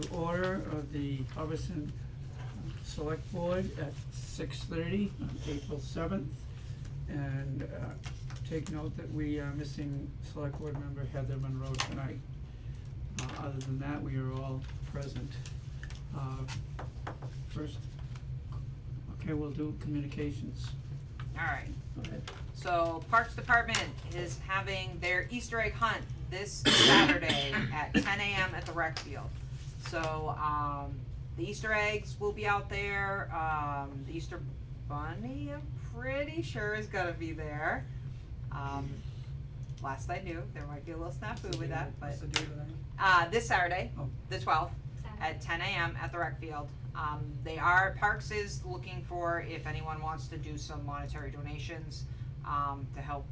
To order of the Hubbardson Select Board at 6:30 on April 7th. And take note that we are missing Select Board member Heather Monroe tonight. Other than that, we are all present. First, okay, we'll do communications. Alright, Go ahead. so Parks Department is having their Easter egg hunt this Saturday at 10 AM at the rec field. So, the Easter eggs will be out there, the Easter Bunny, I'm pretty sure is gonna be there. Last I knew, there might be a little snafu with that, but, What's the date of that? this Saturday, Oh. the 12th, at 10 AM at the rec field. Parks is looking for if anyone wants to do some monetary donations, to help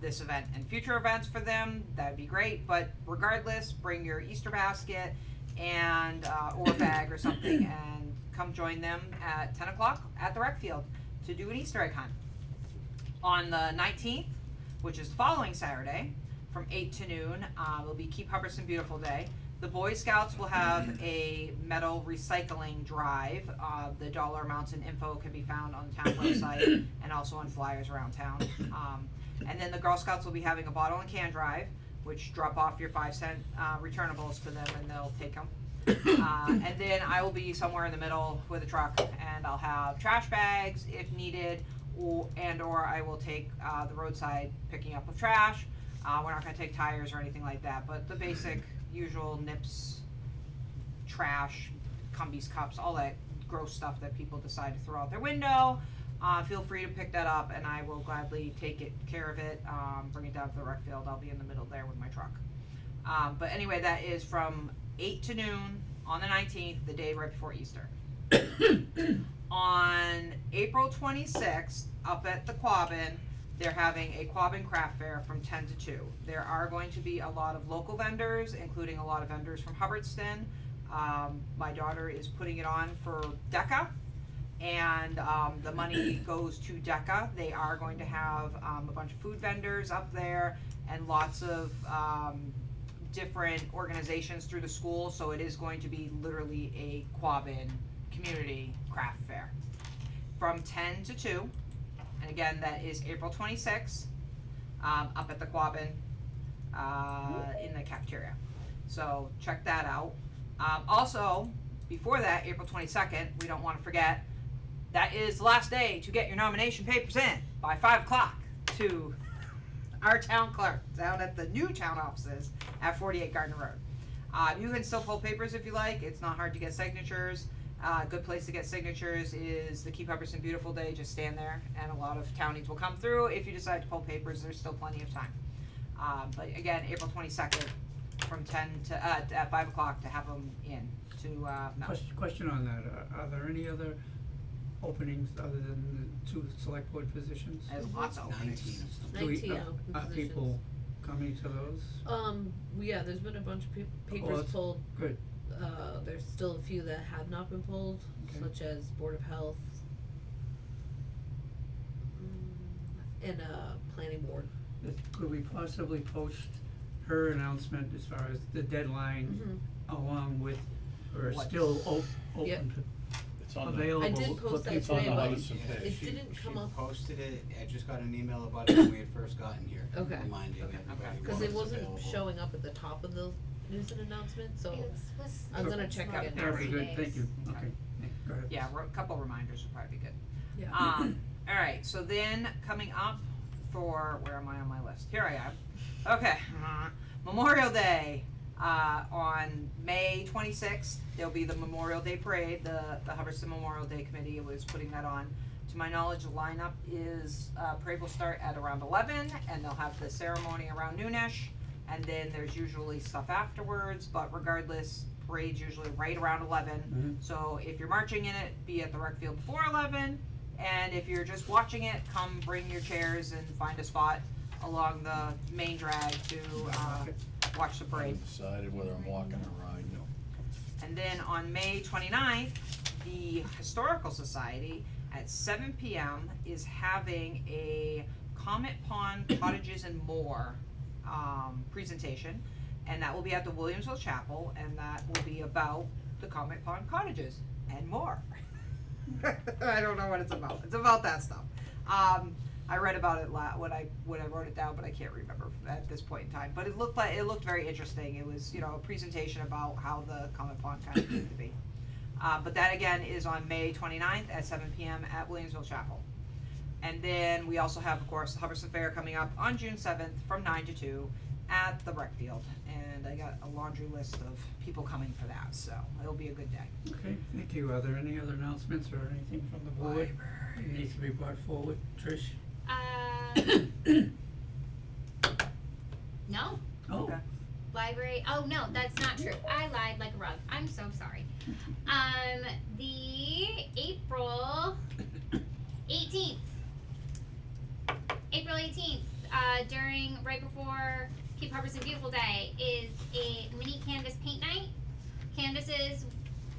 this event and future events for them, that'd be great, but regardless, bring your Easter basket and, or a bag or something, and come join them at 10 o'clock at the rec field to do an Easter egg hunt. On the 19th, which is the following Saturday, from 8 to noon, will be Keep Hubbardson Beautiful Day. The Boy Scouts will have a metal recycling drive. The dollar amounts and info can be found on the town website and also on flyers around town. And then the Girl Scouts will be having a bottle and can drive, which drop off your 5-cent returnables to them and they'll take them. And then I will be somewhere in the middle with a truck, and I'll have trash bags if needed, or I will take the roadside picking up of trash. We're not gonna take tires or anything like that, but the basic usual nips, trash, Cumbies cups, all that gross stuff that people decide to throw out their window. Feel free to pick that up and I will gladly take care of it, bring it down to the rec field. I'll be in the middle there with my truck. But anyway, that is from 8 to noon on the 19th, the day right before Easter. On April 26th, up at the Quabbin, they're having a Quabbin Craft Fair from 10 to 2. There are going to be a lot of local vendors, including a lot of vendors from Hubbardston. My daughter is putting it on for DECA, and the money goes to DECA. They are going to have a bunch of food vendors up there and lots of different organizations through the school, so it is going to be literally a Quabbin community craft fair from 10 to 2. And again, that is April 26th, up at the Quabbin, in the cafeteria. So check that out. Also, before that, April 22nd, we don't wanna forget, that is the last day to get your nomination papers in by 5 o'clock to our town clerk down at the new town offices at 48 Gardner Road. You can still pull papers if you like, it's not hard to get signatures. Good place to get signatures is the Keep Hubbardson Beautiful Day. Just stand there and a lot of townies will come through. If you decide to pull papers, there's still plenty of time. But again, April 22nd from 10 to, at 5 o'clock to have them in to, no. Question on that, are there any other openings other than the 2 select board positions? There's lots of openings. 19 Are positions. people coming to those? Yeah, there's been a bunch of papers that's pulled. Good. There's still a few that have not been pulled, Okay. such as Board of Health, and Planning Board. Could we possibly post her announcement as far as the deadline along with, or What? still Yep. open to, It's on available I for did people? post that It's on the today, but Hubbardston page. it didn't come up, She posted it, I just got an email about it when we had first gotten here. Okay. Reminding Okay. everybody cause what it was wasn't available. showing up at the top of the news and announcement, so I'm gonna check again. Very good, thank you, okay, go ahead. Yeah, a couple reminders would probably be good. yeah. Alright, so then coming up for, where am I on my list? Here I am. Okay, Memorial Day, on May 26th, there'll be the Memorial Day Parade. The Hubbardston Memorial Day Committee was putting that on. To my knowledge, the lineup is, parade will start at around 11, and they'll have the ceremony around noonish, and then there's usually stuff afterwards, but regardless, parade's usually right around 11. So if you're marching in it, be at the rec field before 11, and if you're just watching it, come bring your chairs and find a spot along the main drag to, watch the I parade. haven't decided whether I'm walking or riding. And then on May 29th, the Historical Society at 7 PM is having a Comet Pond Cottages and More presentation, and that will be at the Williamsville Chapel, and that will be about the Comet Pond cottages and more. I don't know what it's about. It's about that stuff. I read about it when I wrote it down, but I can't remember at this point in time. But it looked very interesting. It was, you know, a presentation about how the Comet Pond kind of came to be. But that again is on May 29th at 7 p.m. at Williamsville Chapel. And then we also have, of course, the Hubbardston Fair coming up on June 7th from 9 to 2 at the rec field. And I got a laundry list of people coming for that, so it'll be a good day. Okay, thank you. Are there any other announcements or anything from the board that needs to be brought forward? Trish? No, Oh, Okay. library, oh no, that's not true, I lied like a rug, I'm so sorry. The April 18th, right before Cape Hubbardston Beautiful Day is a mini canvas paint night. Canvases,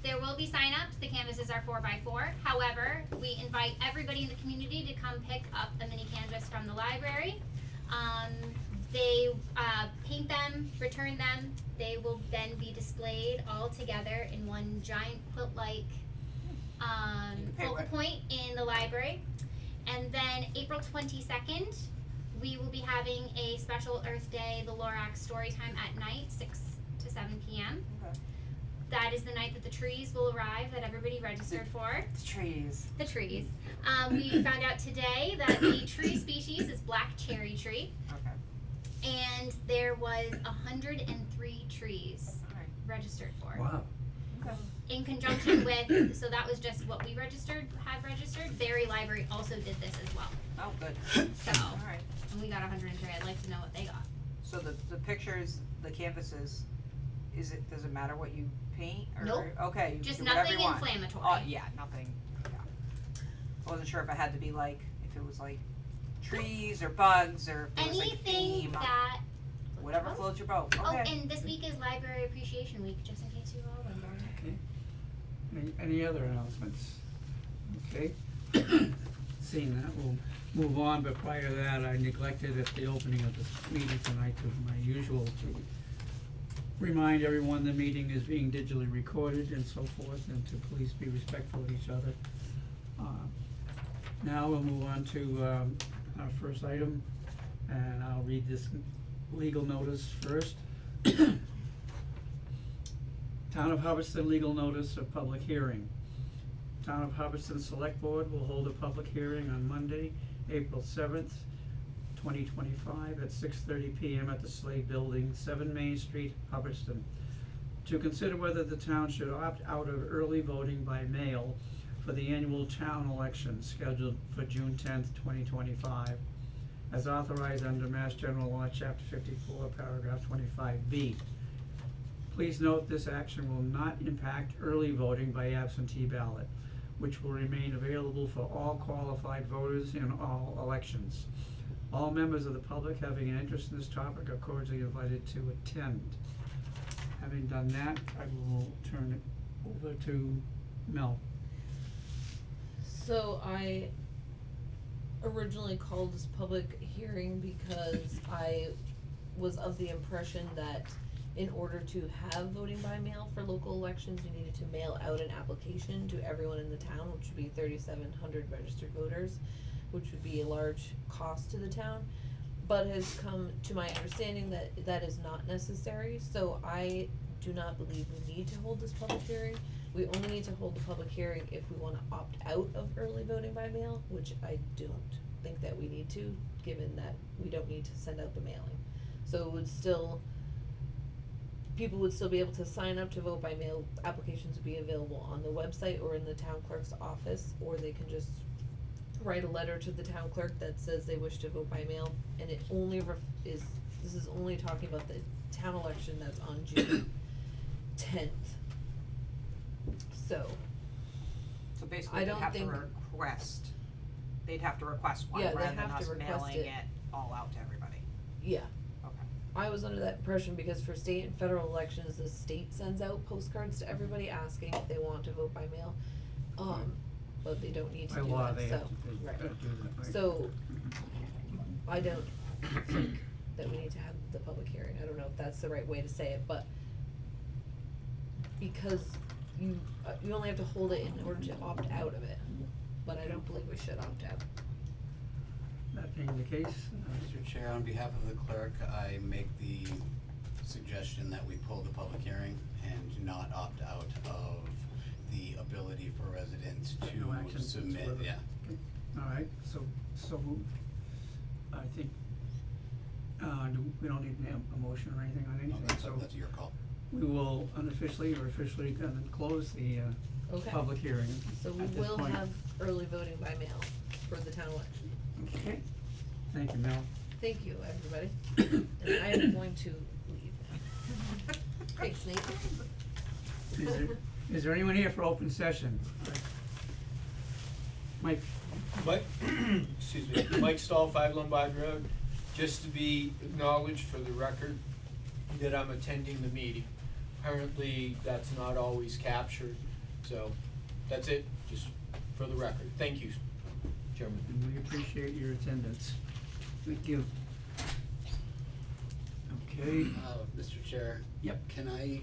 there will be sign-ups. The canvases are 4x4. However, we invite everybody in the community to come pick up a mini canvas from the library. They paint them, return them. They will then be displayed all together in one giant quilt-like focal point in the library. And then April 22nd, we will be having a special Earth Day, the Lorax story time at night, 6 to 7 p.m. Okay. That is the night that the trees will arrive that everybody registered for. The trees. The trees. We found out today that the tree species is black cherry tree, Okay. and there was 103 trees Alright. registered for. wow. Okay. In conjunction with, so that was just what we had registered. Berry Library also did this as well. Oh, good. So, Alright. and we got 103. I'd like to know what they got. So the pictures, the canvases, does it matter what you paint or? Nope. Okay, you Just do whatever nothing you want. inflammatory. Oh, yeah, nothing, yeah. I wasn't sure if it had to be like, if it was like trees or bugs or if it was like a Anything theme. that. Whatever floats your boat, Oh, okay. and this week is Library Appreciation Week, just in case you all wonder. Okay. Any other announcements? Okay. Seeing that, we'll move on, but prior to that, I neglected at the opening of this meeting tonight to my usual to remind everyone the meeting is being digitally recorded and so forth, and to please be respectful of each other. Now we'll move on to our first item, and I'll read this legal notice first. Town of Hubbardston legal notice of public hearing. Town of Hubbardston Select Board will hold a public hearing on Monday, April 7th, 2025 at 6:30 p.m. at the Slade Building, 7 Main Street, Hubbardston, to consider whether the town should opt out of early voting by mail for the annual town election scheduled for June 10th, 2025, as authorized under Mass General Law, Chapter 54, Paragraph 25B. Please note this action will not impact early voting by absentee ballot, which will remain available for all qualified voters in all elections. All members of the public having an interest in this topic are cordially invited to attend. Having done that, I will turn it over to Mel. So I originally called this public hearing because I was of the impression that in order to have voting by mail for local elections, you needed to mail out an application to everyone in the town, which would be 3,700 registered voters, which would be a large cost to the town, but has come to my understanding that that is not necessary, so I do not believe we need to hold this public hearing. We only need to hold the public hearing if we wanna opt out of early voting by mail, which I don't think that we need to, given that we don't need to send out the mailing. So it would still, people would still be able to sign up to vote by mail. Applications would be available on the website or in the town clerk's office, or they can just write a letter to the town clerk that says they wish to vote by mail, and it only this is only talking about the town election that's on June 10th. So, So basically I they'd don't have to think- they'd have to request one Yeah, they rather than have to us request mailing it. it all out to everybody. yeah. Okay. I was under that impression because for state and federal elections, the state sends out postcards to everybody asking if they want to vote by mail. But they don't need to By do law, that, they so, have to do right. that, right? So, I don't think that we need to have the public hearing. I don't know if that's the right way to say it, but because you only have to hold it in order to opt out of it, but I don't believe we should opt out. That being the case, Mr. Chair, on behalf of the clerk, I make the suggestion that we pull the public hearing and not opt out of the ability for residents No action to submit, whatsoever. yeah. okay, alright, so moved. I think, we don't need a motion or anything on No, anything, so that's your call. we will unofficially or officially kind of close the, Okay. public hearing So we at this will point. have early voting by mail for the town election. Okay, thank you, Mel. Thank you, everybody. And I am going to leave now. Thanks, Nate. Is there anyone here for open session? Mike, Mike, excuse me, Mike Stahl, 5 Lombard Road, just to be acknowledged for the record that I'm attending the meeting. Apparently, that's not always captured, so that's it, just for the record. Thank you, Chairman. and we appreciate your attendance. Thank you. Okay, Mr. Chair. Yep. Can I,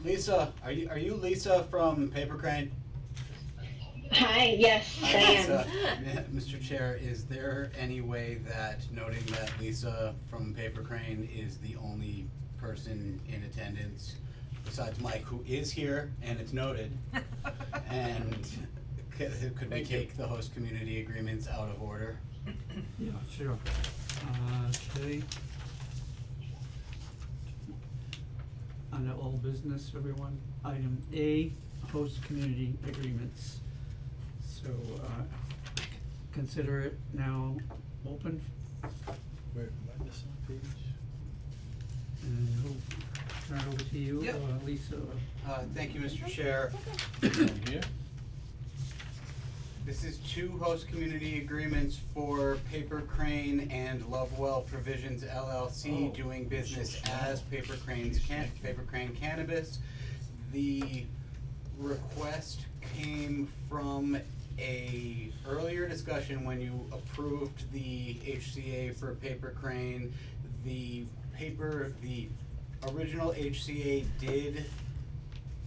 Lisa, are you Lisa from Paper Crane? Hi, yes, I Hi, am. Lisa. Mr. Chair, is there any way that, noting that Lisa from Paper Crane is the only person in attendance besides Mike, who is here, and it's noted, and could we Thank you. take the host community agreements out of order? yeah, sure. Okay. Under old business, everyone, item A, host community agreements. So, consider it now open, Where, am I missing a page? and who, turn it over to you, Yep. Lisa, Thank you, Mr. Chair. Down here? This is 2 host community agreements for Paper Crane and Lovewell Provisions LLC, Oh. doing business as Paper Crane Cannabis. The request came from a earlier discussion when you approved the HCA for Paper Crane. The original HCA did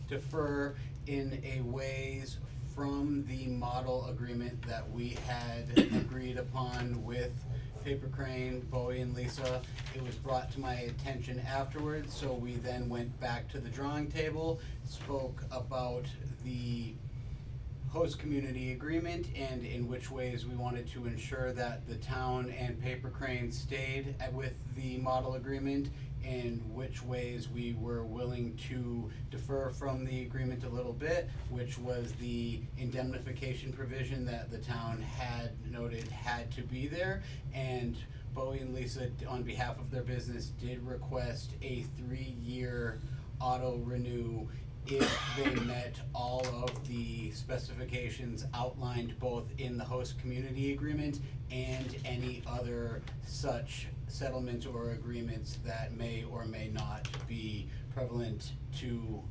defer in a ways from the model agreement that we had agreed upon with Paper Crane, Bowie and Lisa. It was brought to my attention afterwards, so we then went back to the drawing table, spoke about the host community agreement and in which ways we wanted to ensure that the town and Paper Crane stayed with the model agreement, and which ways we were willing to defer from the agreement a little bit, which was the indemnification provision that the town had noted had to be there. And Bowie and Lisa, on behalf of their business, did request a 3-year auto renew if they met all of the specifications outlined both in the host community agreement and any other such settlements or agreements that may or may not be prevalent to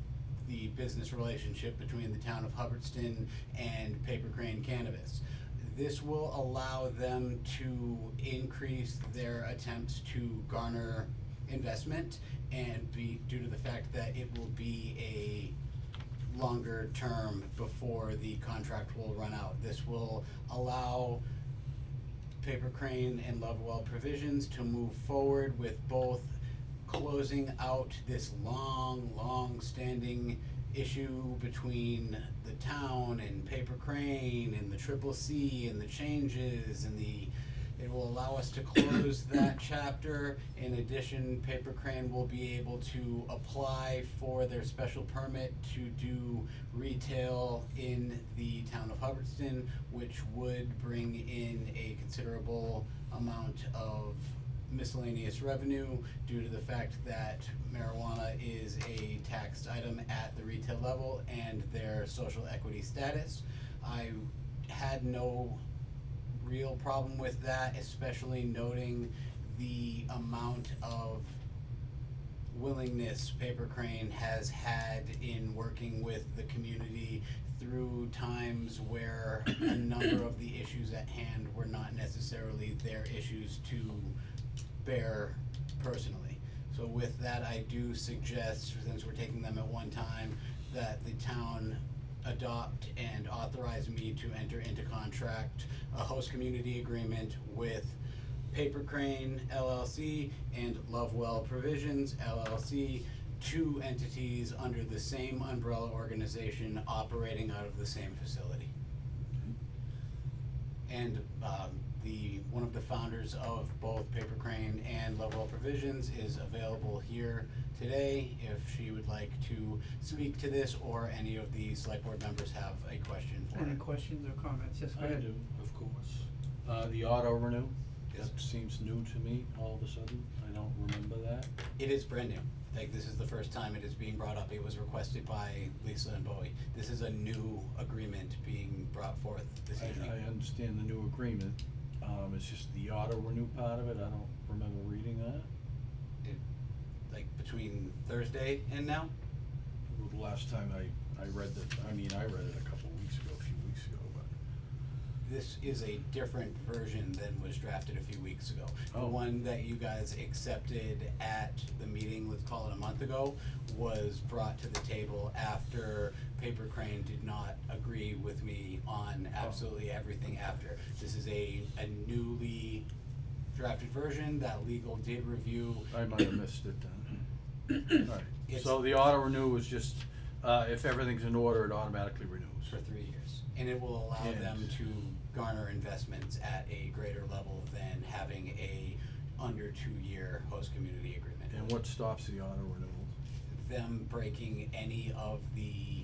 the business relationship between the town of Hubbardston and Paper Crane Cannabis. This will allow them to increase their attempts to garner investment, and be due to the fact that it will be a longer term before the contract will run out. This will allow Paper Crane and Lovewell Provisions to move forward with both closing out this long-standing issue between the town and Paper Crane and the Triple C and the changes and it will allow us to close that chapter. In addition, Paper Crane will be able to apply for their special permit to do retail in the town of Hubbardston, which would bring in a considerable amount of miscellaneous revenue due to the fact that marijuana is a taxed item at the retail level and their social equity status. I had no real problem with that, especially noting the amount of willingness Paper Crane has had in working with the community through times where a number of the issues at hand were not necessarily their issues to bear personally. So with that, I do suggest, since we're taking them at one time, that the town adopt and authorize me to enter into contract a host community agreement with Paper Crane LLC and Lovewell Provisions LLC, two entities under the same umbrella organization operating out of the same facility. And one of the founders of both Paper Crane and Lovewell Provisions is available here today if she would like to speak to this, or any of the select board members have a question for Any her. questions or comments? Yes, go I ahead. do, of course. The auto renew, Yes. that seems new to me all of a sudden, I don't remember that. It is brand new. Like, this is the first time it is being brought up. It was requested by Lisa and Bowie. This is a new agreement being brought forth this evening. I understand the new agreement, it's just the auto renew part of it, I don't remember reading that. Like, between Thursday and now? The last time I read it a couple of weeks ago, a few weeks ago, but. This is a different version than was drafted a few weeks ago. The Oh. one that you guys accepted at the meeting, let's call it a month ago, was brought to the table after Paper Crane did not agree with me on absolutely everything after. This is a newly drafted version that legal did review. I might have missed it then. Alright, It's- so the auto renew was just, if everything's in order, it automatically renews. For 3 years, and it will allow Yes. them to garner investments at a greater level than having a under 2-year host community agreement. And what stops the auto renewal? Them breaking any of the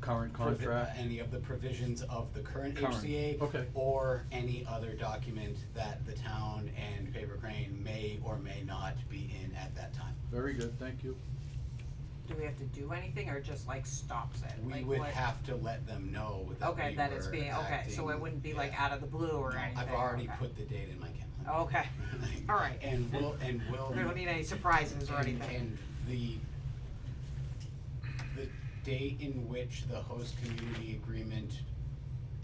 Current contract? any of the provisions of the current Current, HCA, okay. or any other document that the town and Paper Crane may or may not be in at that time. Very good, thank you. Do we have to do anything or just like stops it? We Like would what- have to let them know that Okay, we that it's were being, okay, so it acting- wouldn't be like yeah. out of the blue or No, anything? I've already okay. put the date in my calendar. Okay, alright. And we'll We don't need any surprises or anything. And the date in which the host community agreement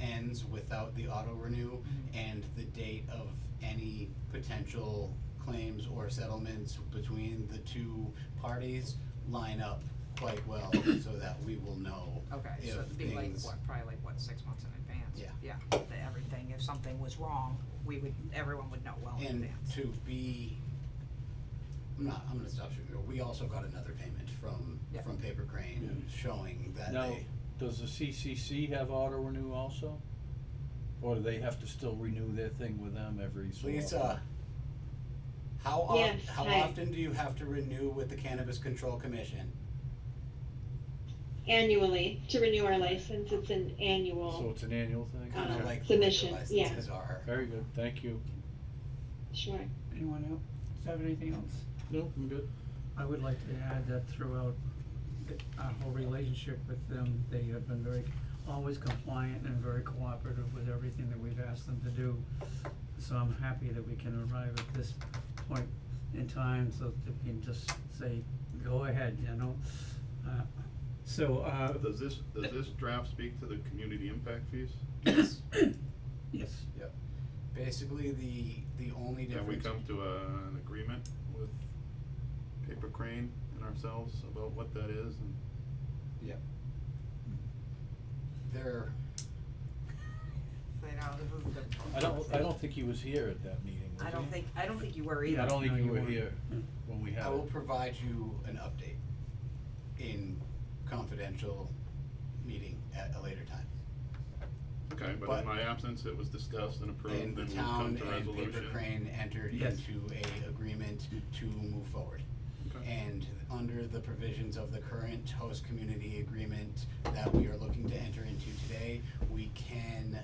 ends without the auto renew, and the date of any potential claims or settlements between the two parties line up quite well, so that we will know Okay, if so it'd be like, things- what, probably like, what, 6 months in advance? Yeah. Yeah, that everything, if something was wrong, everyone would know well in And advance. to be, I'm gonna stop shooting. We also got another payment Yeah. from Paper Crane Yeah. showing that Now, they, does the CCC have auto renew also? Or do they have to still renew their thing with them every so often? Lisa, how Yes, how hi. often do you have to renew with the Cannabis Control Commission? Annually, to renew our license, it's an So annual, it's an annual thing? Kinda Okay. like the liquor Submission, yeah. licenses are. Very good, thank you. sure. Anyone else have anything else? No, I'm good. I would like to add that throughout our whole relationship with them, they have been always compliant and very cooperative with everything that we've asked them to do. So I'm happy that we can arrive at this point in time, so that we can just say, go ahead, you know? Does this draft speak to the community impact fees? Yes. Yes, Yep. Basically, the only Can we difference. come to an agreement with Paper Crane and ourselves about what that is and? Yep. They're, They know I don't think he was here at that meeting, was he? I don't think you were either. I don't think No, you you were weren't. here when we had I will it. provide you an update in confidential meeting at a later time. Okay, but But- in my absence, it was discussed and approved, And and the we'll come town to and resolution. Paper Crane entered Yes. into a agreement to move forward. Okay. And under the provisions of the current host community agreement that we are looking to enter into today, we can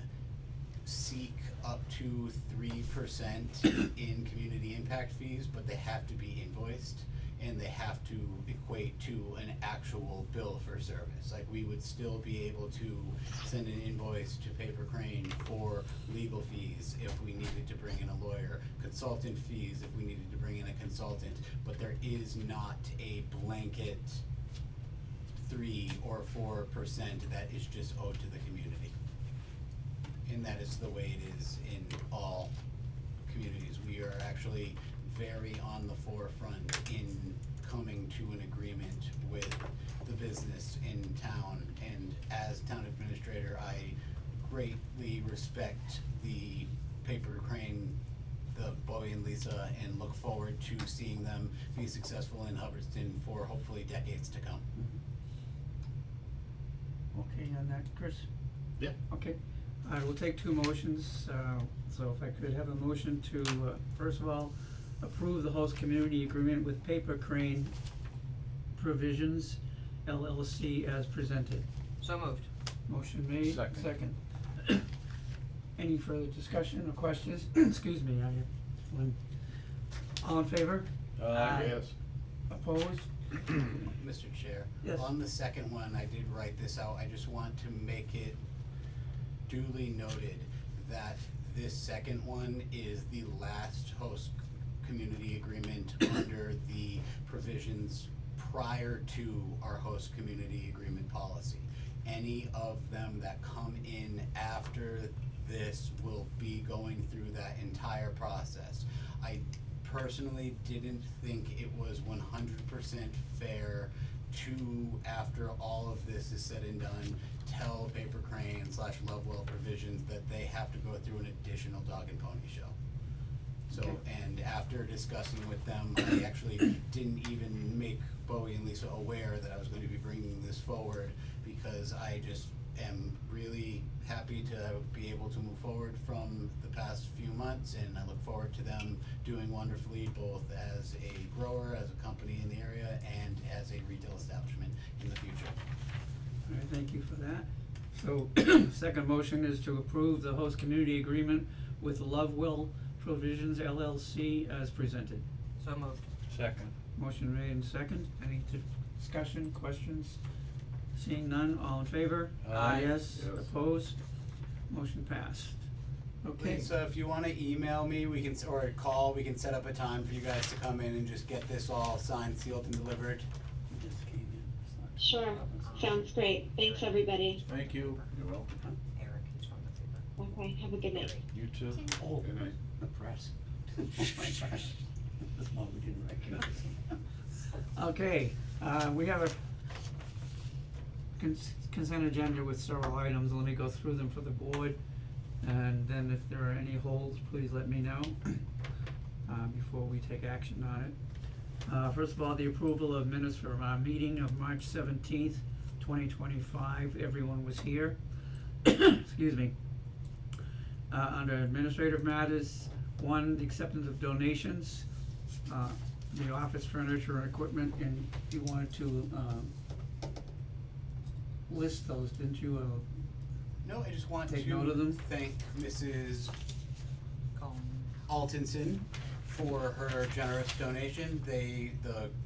seek up to 3% in community impact fees, but they have to be invoiced and they have to equate to an actual bill for service. Like, we would still be able to send an invoice to Paper Crane for legal fees if we needed to bring in a lawyer, consultant fees if we needed to bring in a consultant, but there is not a blanket 3 or 4% that is just owed to the community. And that is the way it is in all communities. We are actually very on the forefront in coming to an agreement with the business in town, and as town administrator, I greatly respect the Paper Crane, the Bowie and Lisa, and look forward to seeing them be successful in Hubbardston for hopefully decades to come. Okay on that, Chris? Yeah. Okay, we'll take two motions, so if I could have a motion to, first of all, approve the host community agreement with Paper Crane Provisions LLC as presented. So moved. Motion made, Second. second. Any further discussion or questions? Excuse me, I have phlegm. All in favor? Yes. Opposed? Mr. Chair. Yes. On the second one, I did write this out, I just want to make it duly noted that this second one is the last host community agreement under the provisions prior to our host community agreement policy. Any of them that come in after this will be going through that entire process. I personally didn't think it was 100% fair to, after all of this is said and done, tell Paper Crane / Lovewell Provisions that they have to go through an additional dog and pony show. So, Okay. and after discussing with them, I actually didn't even make Bowie and Lisa aware that I was going to be bringing this forward, because I just am really happy to be able to move forward from the past few months, and I look forward to them doing wonderfully, both as a grower, as a company in the area, and as a retail establishment in the future. All right, thank you for that. So, second motion is to approve the host community agreement with Lovewell Provisions LLC as presented. So moved. Second. Motion made and second. Any discussion, questions? Seeing none, all in favor? Aye. Yes, Yes. opposed? Motion passed. Okay. Lisa, if you wanna email me, we can, or call, we can set up a time for you guys to come in and just get this all signed, sealed, and delivered. Just came in. It's not- Sure. Sounds great. Thanks, everybody. Thank you. You're welcome. Eric, he's from the paper. Okay, have a good night. You too. Oh, Good night. the press. Oh my gosh, this one we didn't recognize. Okay, we have a consent agenda with several items, let me go through them for the board. And then if there are any holds, please let me know, before we take action on it. First of all, the approval of minutes from our meeting of March 17th, 2025, everyone was here. Excuse me. Under administrative matters, one, the acceptance of donations, the office furniture and equipment, and you wanted to, list those, didn't you, No, I just want Take note of to them. thank Mrs. Colin. Altinson for her generous donation. The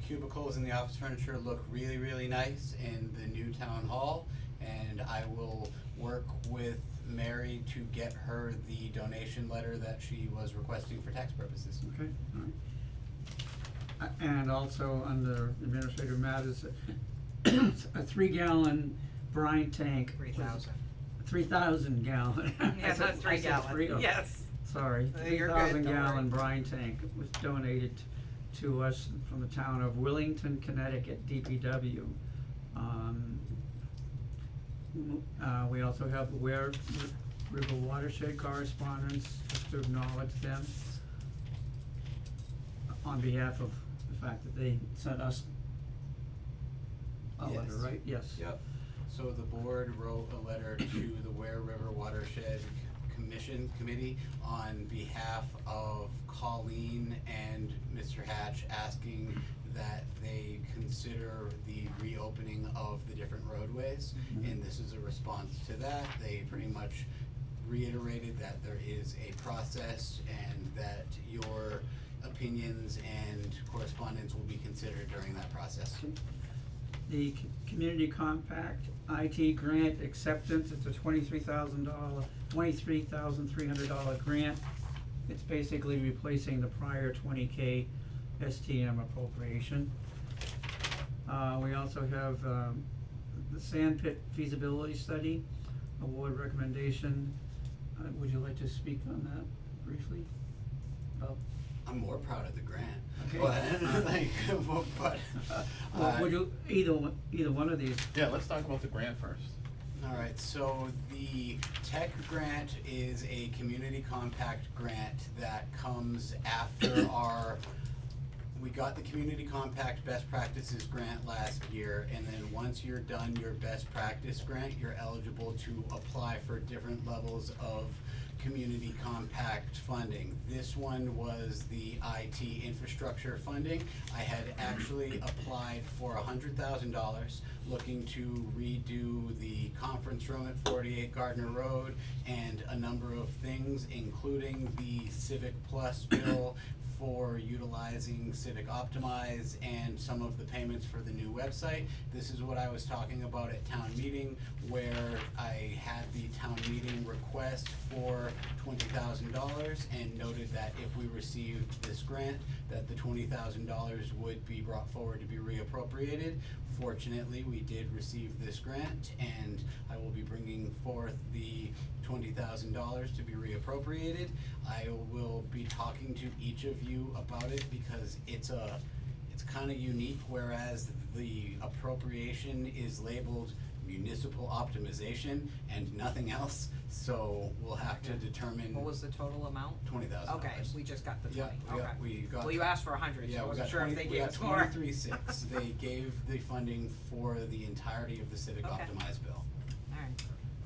cubicles and the office furniture look really, really nice in the new town hall, and I will work with Mary to get her the donation letter that she was requesting for tax purposes. okay, alright. And also under administrative matters, a 3-gallon brine tank. 3,000. 3,000 gallon. Yeah, not 3 gallon. Yes. Sorry, You're good, 3,000 don't gallon worry. brine tank was donated to us from the town of Willington, Connecticut, DPW. We also have the Ware River Watershed correspondence, just to acknowledge them on behalf of the fact that they sent us a letter, Yes. right? Yes. Yep. So the board wrote a letter to the Ware River Watershed Committee on behalf of Colleen and Mr. Hatch, asking that they consider the reopening of the different roadways. Mhm. And this is a response to that. They pretty much reiterated that there is a process and that your opinions and correspondence will be considered during that process. The community compact IT grant acceptance, it's a $23,300 grant. It's basically replacing the prior 20K STM appropriation. We also have, the sand pit feasibility study, award recommendation. Would you like to speak on that briefly? Bob? I'm more proud of the grant. Okay. But, like, but, Well, we'll do either one of these. Yeah, let's talk about the grant first. Alright, so the tech grant is a community compact grant that comes after we got the community compact best practices grant last year, and then once you're done your best practice grant, you're eligible to apply for different levels of community compact funding. This one was the IT infrastructure funding. I had actually applied for $100,000, looking to redo the conference room at 48 Gardner Road and a number of things, including the Civic Plus bill for utilizing Civic Optimize and some of the payments for the new website. This is what I was talking about at town meeting, where I had the town meeting request for $20,000 and noted that if we received this grant, that the $20,000 would be brought forward to be reappropriated. Fortunately, we did receive this grant, and I will be bringing forth the $20,000 to be reappropriated. I will be talking to each of you about it because it's kinda unique, whereas the appropriation is labeled municipal optimization and nothing else, so we'll have to determine What was the total amount? $20,000. Okay, we just got the Yeah, 20, okay. we got. Well, you asked for 100, so Yeah, I we wasn't got sure if 20 they we gave got us more. 23.6. They gave the funding for the entirety of the Civic Okay. Optimize bill. Alright,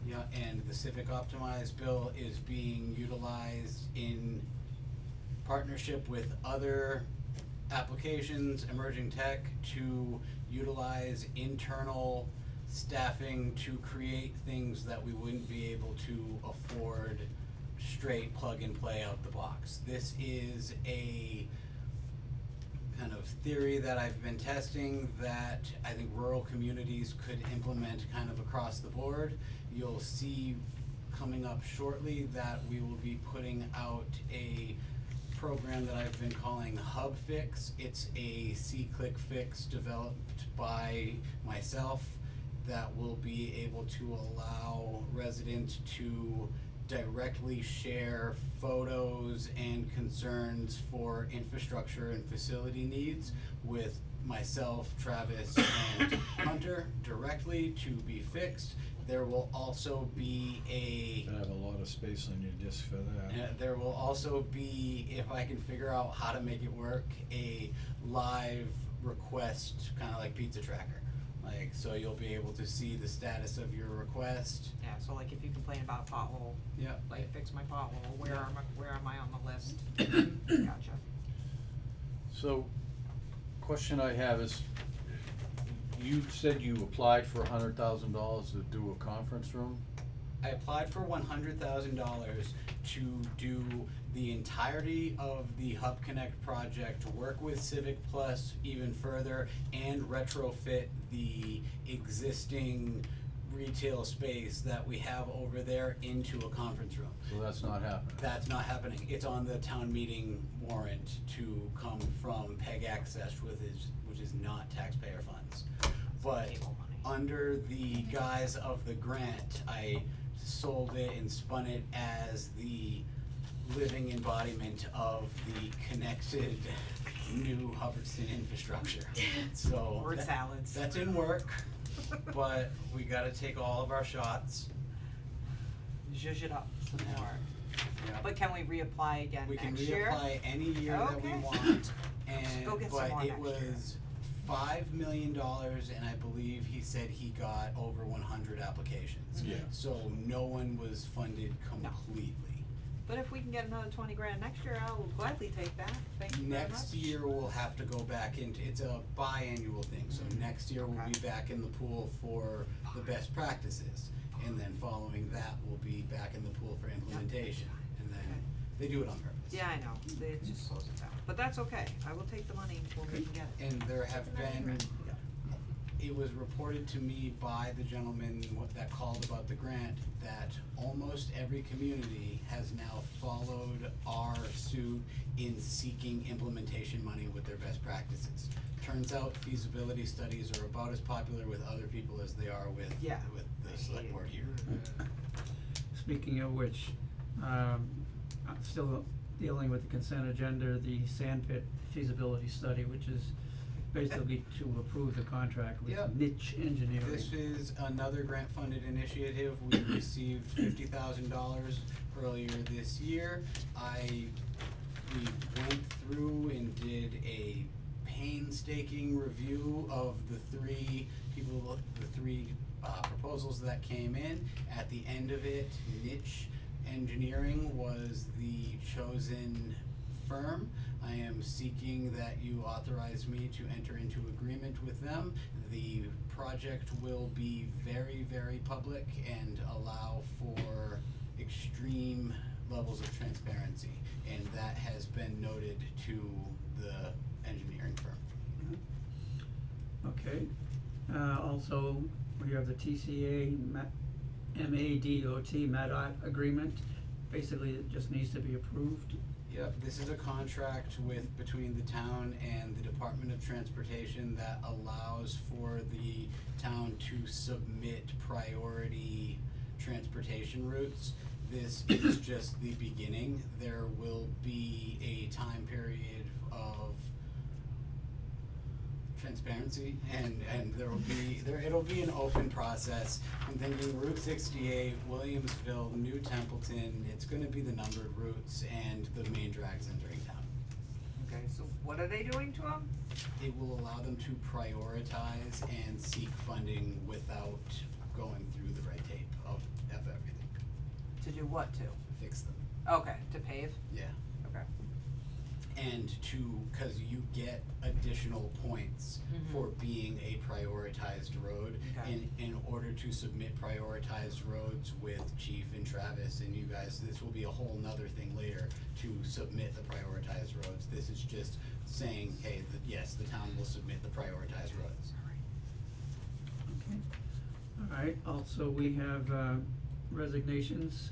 Yeah, and the Civic Optimize bill is being utilized in partnership with other applications, emerging tech, to utilize internal staffing to create things that we wouldn't be able to afford straight plug and play out the box. This is a kind of theory that I've been testing that I think rural communities could implement kind of across the board. You'll see coming up shortly that we will be putting out a program that I've been calling Hub Fix. It's a C-click fix developed by myself that will be able to allow residents to directly share photos and concerns for infrastructure and facility needs with myself, Travis, and Hunter directly to be fixed. There will also be You have a lot of space on your disk for that. there will also be, if I can figure out how to make it work, a live request, kinda like Pizza Tracker. Like, so you'll be able to see the status of your request. yeah, so like if you complain about a pothole, Yeah. like fix my pothole, where Yeah. am I on the list? Gotcha. So, question I have is, you said you applied for $100,000 to do a conference room? I applied for $100,000 to do the entirety of the Hub Connect project, to work with Civic Plus even further, and retrofit the existing retail space that we have over there into a conference room. So that's not happening? That's not happening. It's on the town meeting warrant to come from PEG Access, which is not taxpayer funds. But Table money. under the guise of the grant, I sold it and spun it as the living embodiment of the connected new Hubbardston infrastructure. So Word that- salads. that's in work, but we gotta take all of our shots. Zhuzh it up some more. Yeah. But can we reapply again We can next year? reapply any year that we Okay. want, and, Go get some but more it next year. was $5 million, and I believe he said he got over 100 applications. Yeah. So no one was funded completely. But if we can get another 20 grand next year, I will gladly take that, thank you very much. Next year, we'll have to go back into, it's a biannual thing, so next year we'll be Okay. back in the pool for the best practices. And then following that, we'll be back in the pool for implementation, and Okay. then, they do it on purpose. Yeah, I know, it just slows it down, but that's okay, I will take the money when we can get it. And there have been, it was reported to me by the gentleman that called about the grant that almost every community has now followed our suit in seeking implementation money with their best practices. Turns out feasibility studies are about as popular with other people as they are with Yeah. the select board here. Speaking of which, I'm still dealing with the consent agenda, the sandpit feasibility study, which is basically to approve the contract with Yep. Niche Engineering. This is another grant-funded initiative. We received $50,000 earlier this year. We went through and did a painstaking review of the three proposals that came in. At the end of it, Niche Engineering was the chosen firm. I am seeking that you authorize me to enter into agreement with them. The project will be very, very public and allow for extreme levels of transparency, and that has been noted to the engineering firm. Okay, also, we have the TCA MADOT agreement, basically it just needs to be approved. Yep, this is a contract between the town and the Department of Transportation that allows for the town to submit priority transportation routes. This is just the beginning. There will be a time period of transparency and it'll be an open process. I'm thinking Route 68, Williamsville, New Templeton, it's gonna be the numbered routes and the main drags entering town. Okay, so what are they doing to them? It will allow them to prioritize and seek funding without going through the red tape of everything. To do what to? Fix them, Okay, to pave? yeah. Okay. And cause you get additional points Mhm. for being a prioritized road. Okay. In order to submit prioritized roads with Chief and Travis and you guys, this will be a whole nother thing later to submit the prioritized roads. This is just saying, hey, yes, the town will submit the prioritized roads. Okay. Alright, also we have resignations.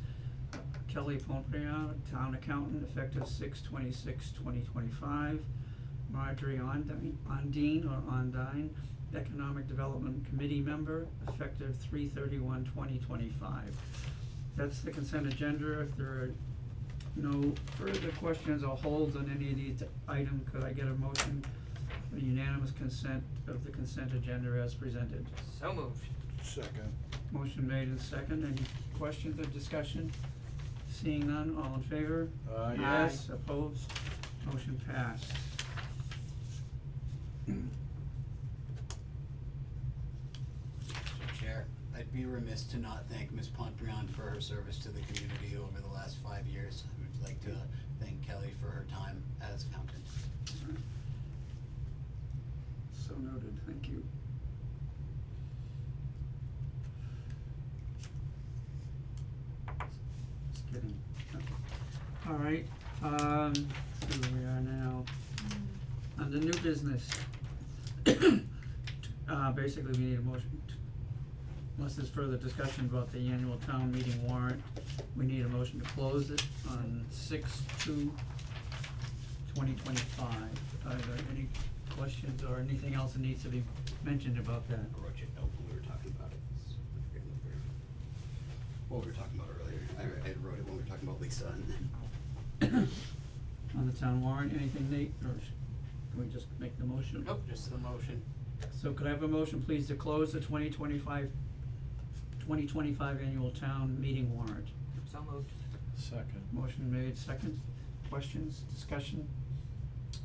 Kelly Pompriano, Town Accountant, effective 6/26/2025. Marjorie Ondine, Economic Development Committee Member, effective 3/31/2025. That's the consent agenda. If there are no further questions or holds on any of these items, could I get a motion for unanimous consent of the consent agenda as presented? So moved. Second. Motion made and second. Any questions or discussion? Seeing none, all in favor? Aye. Yes, opposed, motion passed. Mr. Chair, I'd be remiss to not thank Ms. Pontbriand for her service to the community over the last 5 years. I would like to thank Kelly for her time as accountant. So noted, thank you. Just kidding. Okay. All right, see where we are now. Under new business. Basically, we need a motion, unless there's further discussion about the annual town meeting warrant, we need a motion to close it on 6/2/2025. Are there any questions or anything else that needs to be mentioned about that? I wrote you a note when we were talking about it. I forget what we were talking about earlier. I wrote it when we were talking about Lisa and then. On the town warrant, anything, Nate, or can we just make the motion? Nope, just the motion. So could I have a motion, please, to close the 2025 annual town meeting warrant? So moved. Second. Motion made, second. Questions, discussion?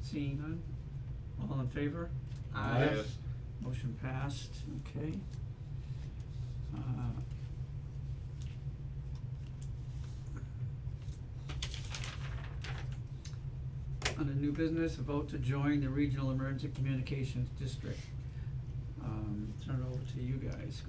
Seeing none? All in favor? Aye. Yes. Motion passed, okay. Under new business, a vote to join the Regional Emergency Communications District. Turn it over to you guys.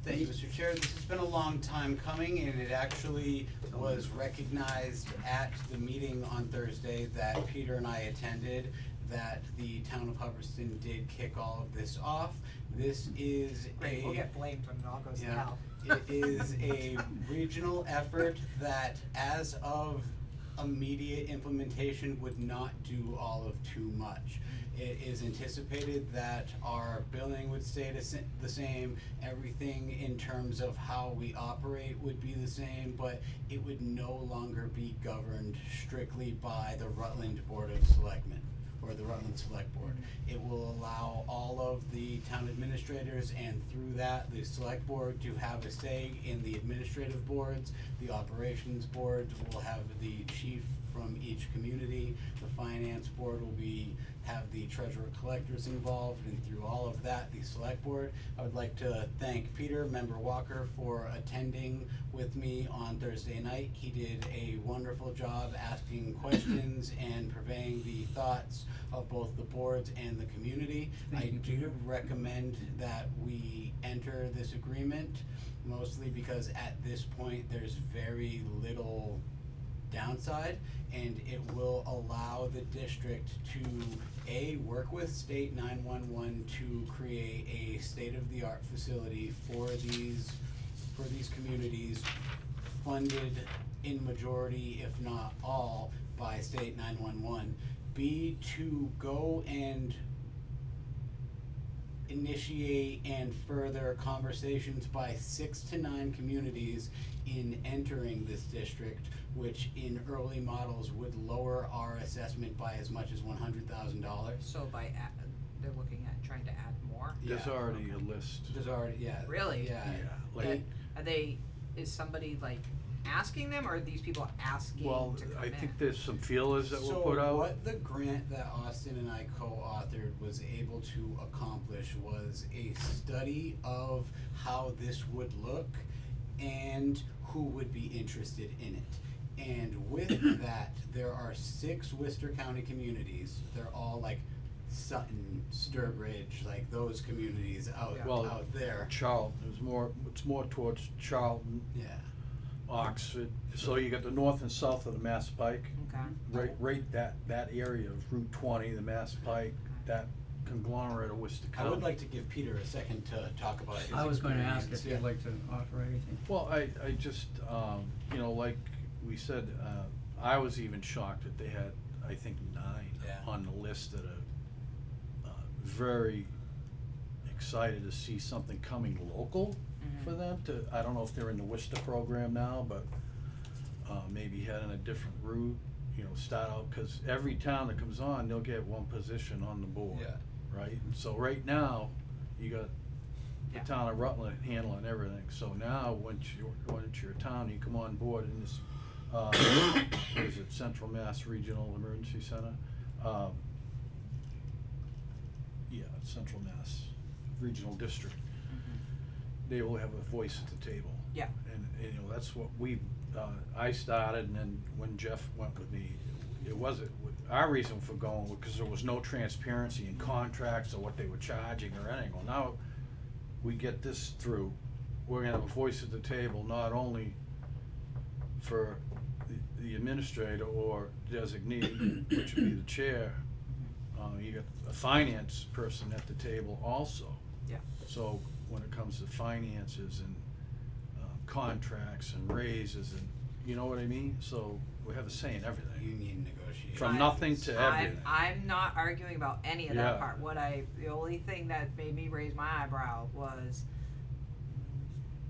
Thank you, Mr. Chair. This has been a long time coming, and it actually was recognized at the meeting on Thursday that Peter and I attended, that the town of Hubbardston did kick all of this off. This is Great, we'll get blamed when it all goes to Yeah. hell. It is a regional effort that as of immediate implementation would not do all of too much. It is anticipated that our billing would stay the same, everything in terms of how we operate would be the same, but it would no longer be governed strictly by the Rutland Board of Selectmen, or the Rutland Select Board. It will allow all of the town administrators, and through that, the select board to have a say in the administrative boards. The operations board will have the chief from each community. The finance board will have the treasurer collectors involved, and through all of that, the select board. I would like to thank Peter, Member Walker, for attending with me on Thursday night. He did a wonderful job asking questions and purveying the thoughts of both the boards and the community. Thank I you, do Peter. recommend that we enter this agreement, mostly because at this point, there's very little downside, and it will allow the district to work with state 911 to create a state-of-the-art facility for these communities, funded in majority, if not all, by state 911. B, to go and initiate and further conversations by 6 to 9 communities in entering this district, which in early models would lower our assessment by as much as $100,000. So they're looking at trying to add more? There's Yeah. already a list. There's already, yeah. Really? Yeah. Like, Is somebody like asking them, or are these people asking well, to come I in? think there's some feelers that were put So out. what the grant that Austin and I co-authored was able to accomplish was a study of how this would look and who would be interested in it. And with that, there are 6 Worcester County communities. They're all like Sutton, Sturbridge, like those communities out there. Charlton, it's more towards Charlton, Yeah. Oxford, so you got the north and south of the Mass Pike. Okay. Right that area of Route 20, the Mass Pike, that conglomerate of Worcester I County. would like to give Peter a second to talk about his I was gonna ask if experience. you'd like to offer anything. Well, I just, like we said, I was even shocked that they had, I think, 9 Yeah. on the list that are very excited to see something coming local for them to, I don't know if they're in the Worcester program now, but maybe heading a different route, start out, cause every town that comes on, they'll get 1 position on the board. Yeah. Right, so right now, you got the Yeah. town of Rutland handling everything, so now, once you're a town, you come on board in this, what is it, Central Mass Regional Emergency Center? Yeah, Central Mass Regional District. They will have a voice at the table. Yeah. And that's what I started, and then when Jeff went with me, it wasn't, our reason for going, because there was no transparency in contracts or what they were charging or anything. Well, now, we get this through, we're gonna have a voice at the table, not only for the administrator or designee, which would be the chair, you got a finance person at the table also. Yeah. So when it comes to finances and contracts and raises and, you know what I mean? So we have a say in everything. Union negotiations. From nothing to everything. I'm not arguing about any of Yeah. that part. The only thing that made me raise my eyebrow was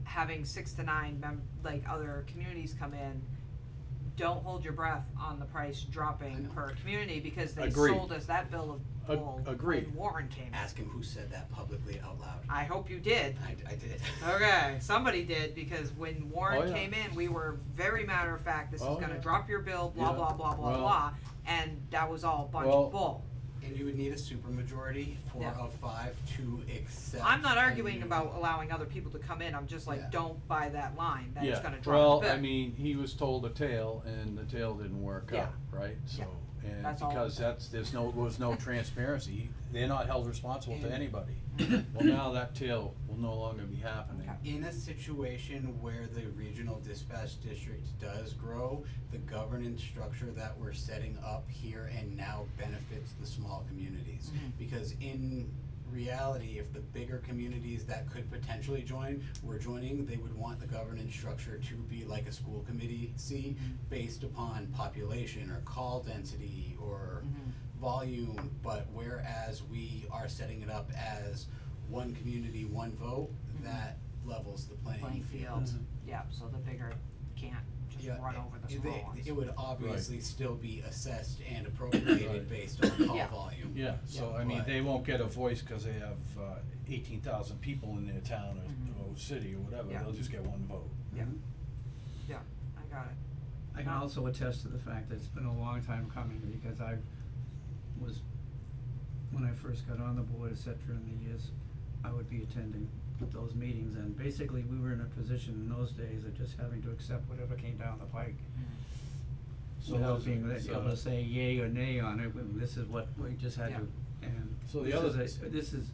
having 6 to 9 other communities come in. Don't hold your breath on the price dropping per community, because they Agreed. sold us that bill of bull Agreed. when Warren came in. Ask him who said that publicly out loud. I hope you did. I did. Okay, somebody did, because when Warren Oh, yeah. came in, we were very matter of fact, this is Oh, gonna yeah. drop your bill, blah, Yeah. blah, blah, blah, Well- blah, and that was all a bunch Well- of bull. And you would need a supermajority Yeah. of 5 to accept. I'm not a arguing new- about allowing other people to come in, I'm just like, Yeah. don't buy that line, that's Yeah, gonna drop well, the bill. I mean, he was told a tale, and the tale didn't work Yeah. out, right? So, and That's all I'm because saying. there was no transparency, they're not held responsible to And- anybody. Well, now that tale will no longer be happening. Okay. In a situation where the regional dispatch district does grow, the governance structure that we're setting up here and now benefits the small communities. Mhm. Because in reality, if the bigger communities that could potentially join were joining, they would want the governance structure to be like a school committee seat based upon population or call density or volume, but whereas we are setting it up as one community, one vote, that levels the playing field. Yeah, so the bigger can't just Yeah, run over the small ones. it would obviously still be assessed and appropriated Right. based on call Yeah. volume. Yeah, so I mean, But- they won't get a voice cause they have 18,000 people in their town or city or whatever, Yeah. they'll just get one vote. Yeah, yeah, I got it. I can also attest to the fact that it's been a long time coming, because when I first got on the board, et cetera, in the years, I would be attending those meetings, and basically, we were in a position in those days of just having to accept whatever came down the pike. So Without those- being so- able to say yay or nay on it, this is what we just had to, and So the this is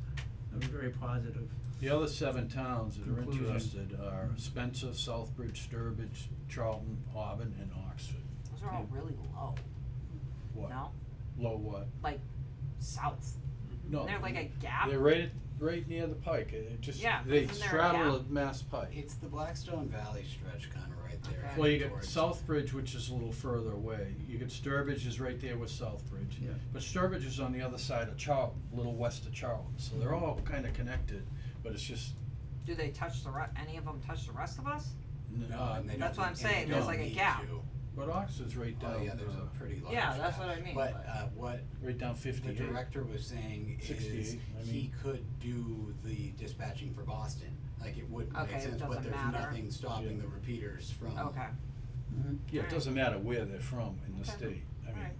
a very positive. The other 7 towns that are Conclusion. interested are Spencer, Southbridge, Sturbridge, Charlton, Auburn, and Oxford. Those are all really low, What? no? Low what? Like, south. No. They're like a gap? They're right near the pike, it just, Yeah, but they isn't there a straddle gap? the Mass Pike. It's the Blackstone Valley stretch kinda right there. Okay. Well, you got towards- Southbridge, which is a little further away, you got Sturbridge is right there with Southbridge. Yeah. But Sturbridge is on the other side of Charlton, a little west of Charlton, so they're all kinda connected, but it's just, Do they touch any of them touch the rest of us? No, and they don't. That's what I'm and they saying, there's don't like a need gap. to. but Oxford's right down, Oh, yeah, there's a pretty large Yeah, that's gap. what I mean, But, but- what right down the 58. director was saying is 68, I he mean. could do the dispatching for Boston, like it would Okay, make it sense, but doesn't there's matter. nothing stopping Yeah. the repeaters from. Okay, Yeah, it doesn't matter where they're from in the Okay. state, I mean, Alright.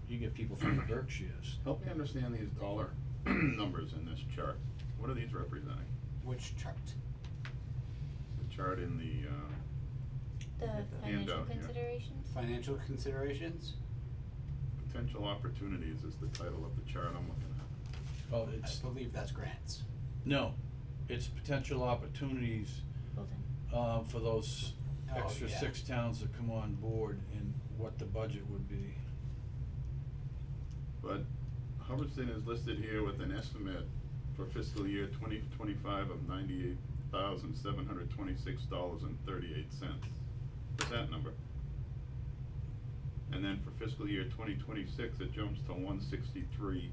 you get people from the Berkshires. Help me understand these dollar numbers in this chart. What are these representing? Which chart? The chart in the, The financial handout here. considerations? Financial considerations? potential opportunities is the title of the chart I'm looking at. Oh, I it's, believe that's grants. no, it's potential opportunities, Hold for those Oh, extra yeah. 6 towns that come on board and what the budget would be. But Hubbardston is listed here with an estimate for fiscal year 2025 of $98,726.38. What's that number? And then for fiscal year 2026, it jumps to 163,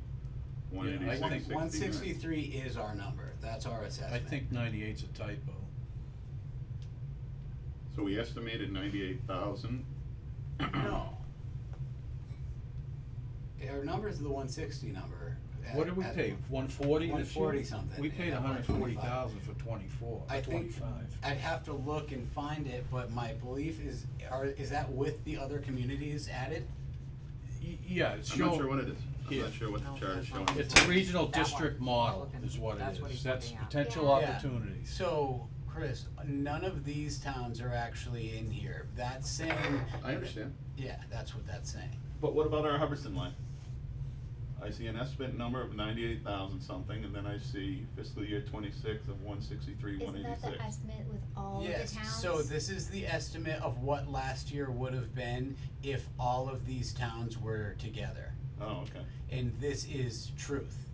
186, 163 is our number, that's our I assessment. think 98's a typo. So we estimated 98,000. No. Our number's the 160 number. What did we pay, 140 this year? 140 something, We paid yeah, 140,000 for 24, I think 25. I'd have to look and find it, but my belief is that with the other communities added? Yeah, it's I'm not showing. sure what it is. I'm here. not sure what No, the chart is that's showing. not- It's a regional That one. district I'm model looking- is what that's it what is, he's that's looking at. potential Yeah. opportunities. So, Chris, none of these towns are actually in here. That's saying. I understand. Yeah, that's what that's saying. But what about our Hubbardston line? I see an estimate number of 98,000 something, and then I see fiscal year 26 of 163, Isn't that 186. the estimate with all of the Yes, towns? so this is the estimate of what last year would have been if all of these towns were together. Oh, okay, And this is truth.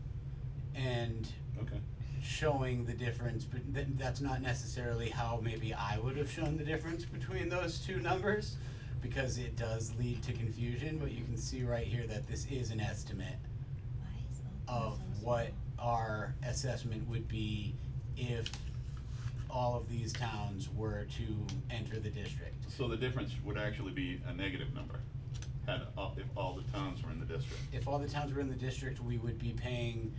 And okay. showing the difference, but that's not necessarily how maybe I would have shown the difference between those two numbers, because it does lead to confusion, but you can see right here that this is an estimate Why is it of so what small? our assessment would be if all of these towns were to enter the district. So the difference would actually be a negative number, if all the towns were in the district. If all the towns were in the district, we would be paying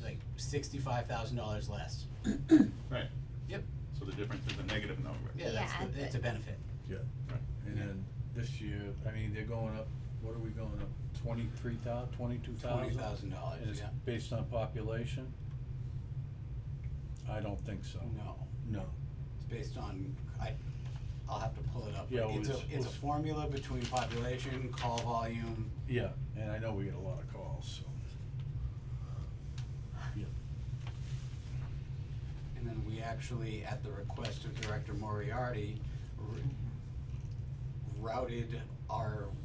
like $65,000 less. Right. Yep. So the difference is a negative number. Yeah, Yeah, it's a benefit. Yeah. Right. And then this year, I mean, they're going up, what are we going up, 23,000, 22,000? $20,000, And it's yeah. based on population? I don't think so. No. No. It's based on, I'll have to pull it up. Yeah, It's well, a formula between population, call volume. Yeah, and I know we get a lot of calls, so. Yeah. And then we actually, at the request of Director Moriarty, routed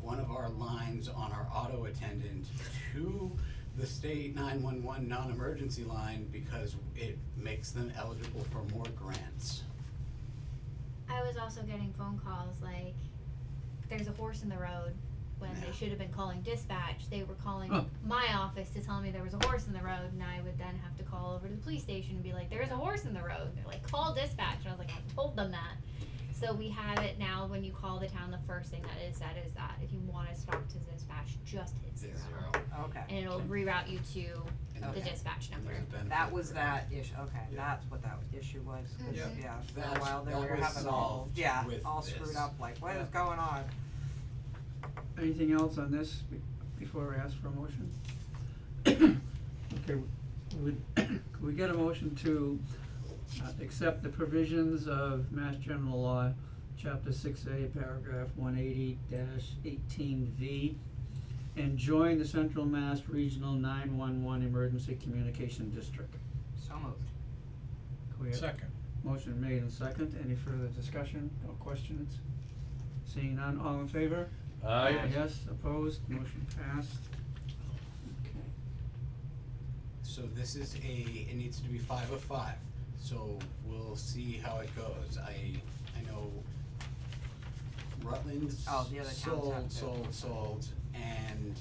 one of our lines on our auto attendant to the state 911 non-emergency line because it makes them eligible for more grants. I was also getting phone calls like, there's a horse in the road, when Yeah. they should have been calling dispatch. They were calling Oh. my office to tell me there was a horse in the road, and I would then have to call over to the police station and be like, there's a horse in the road. And they're like, call dispatch. And I was like, I told them that. So we have it now, when you call the town, the first thing that is said is that if you wanna stop to dispatch, just hit Zero. zero. Okay. And it'll reroute you to And the Okay. dispatch and number. there's a benefit That was for that issue, okay, Yeah. that's what that issue was, 'cause, Yeah. yeah, for a That's- while they that were was having all, solved yeah, with all this. screwed up, like, what Yeah. is going on? Anything else on this before I ask for a motion? Okay, could we get a motion to accept the provisions of Mass General Law, Chapter 6A, Paragraph 180-18V, and join the Central Mass Regional 911 Emergency Communication District? So moved. Could we have Second. motion made and second, any further discussion or questions? Seeing none, all in favor? Aye. Yes, opposed, motion passed. Okay. So this is it needs to be 5 of 5, so we'll see how it goes. I know Rutland's Oh, the other towns have to. sold, and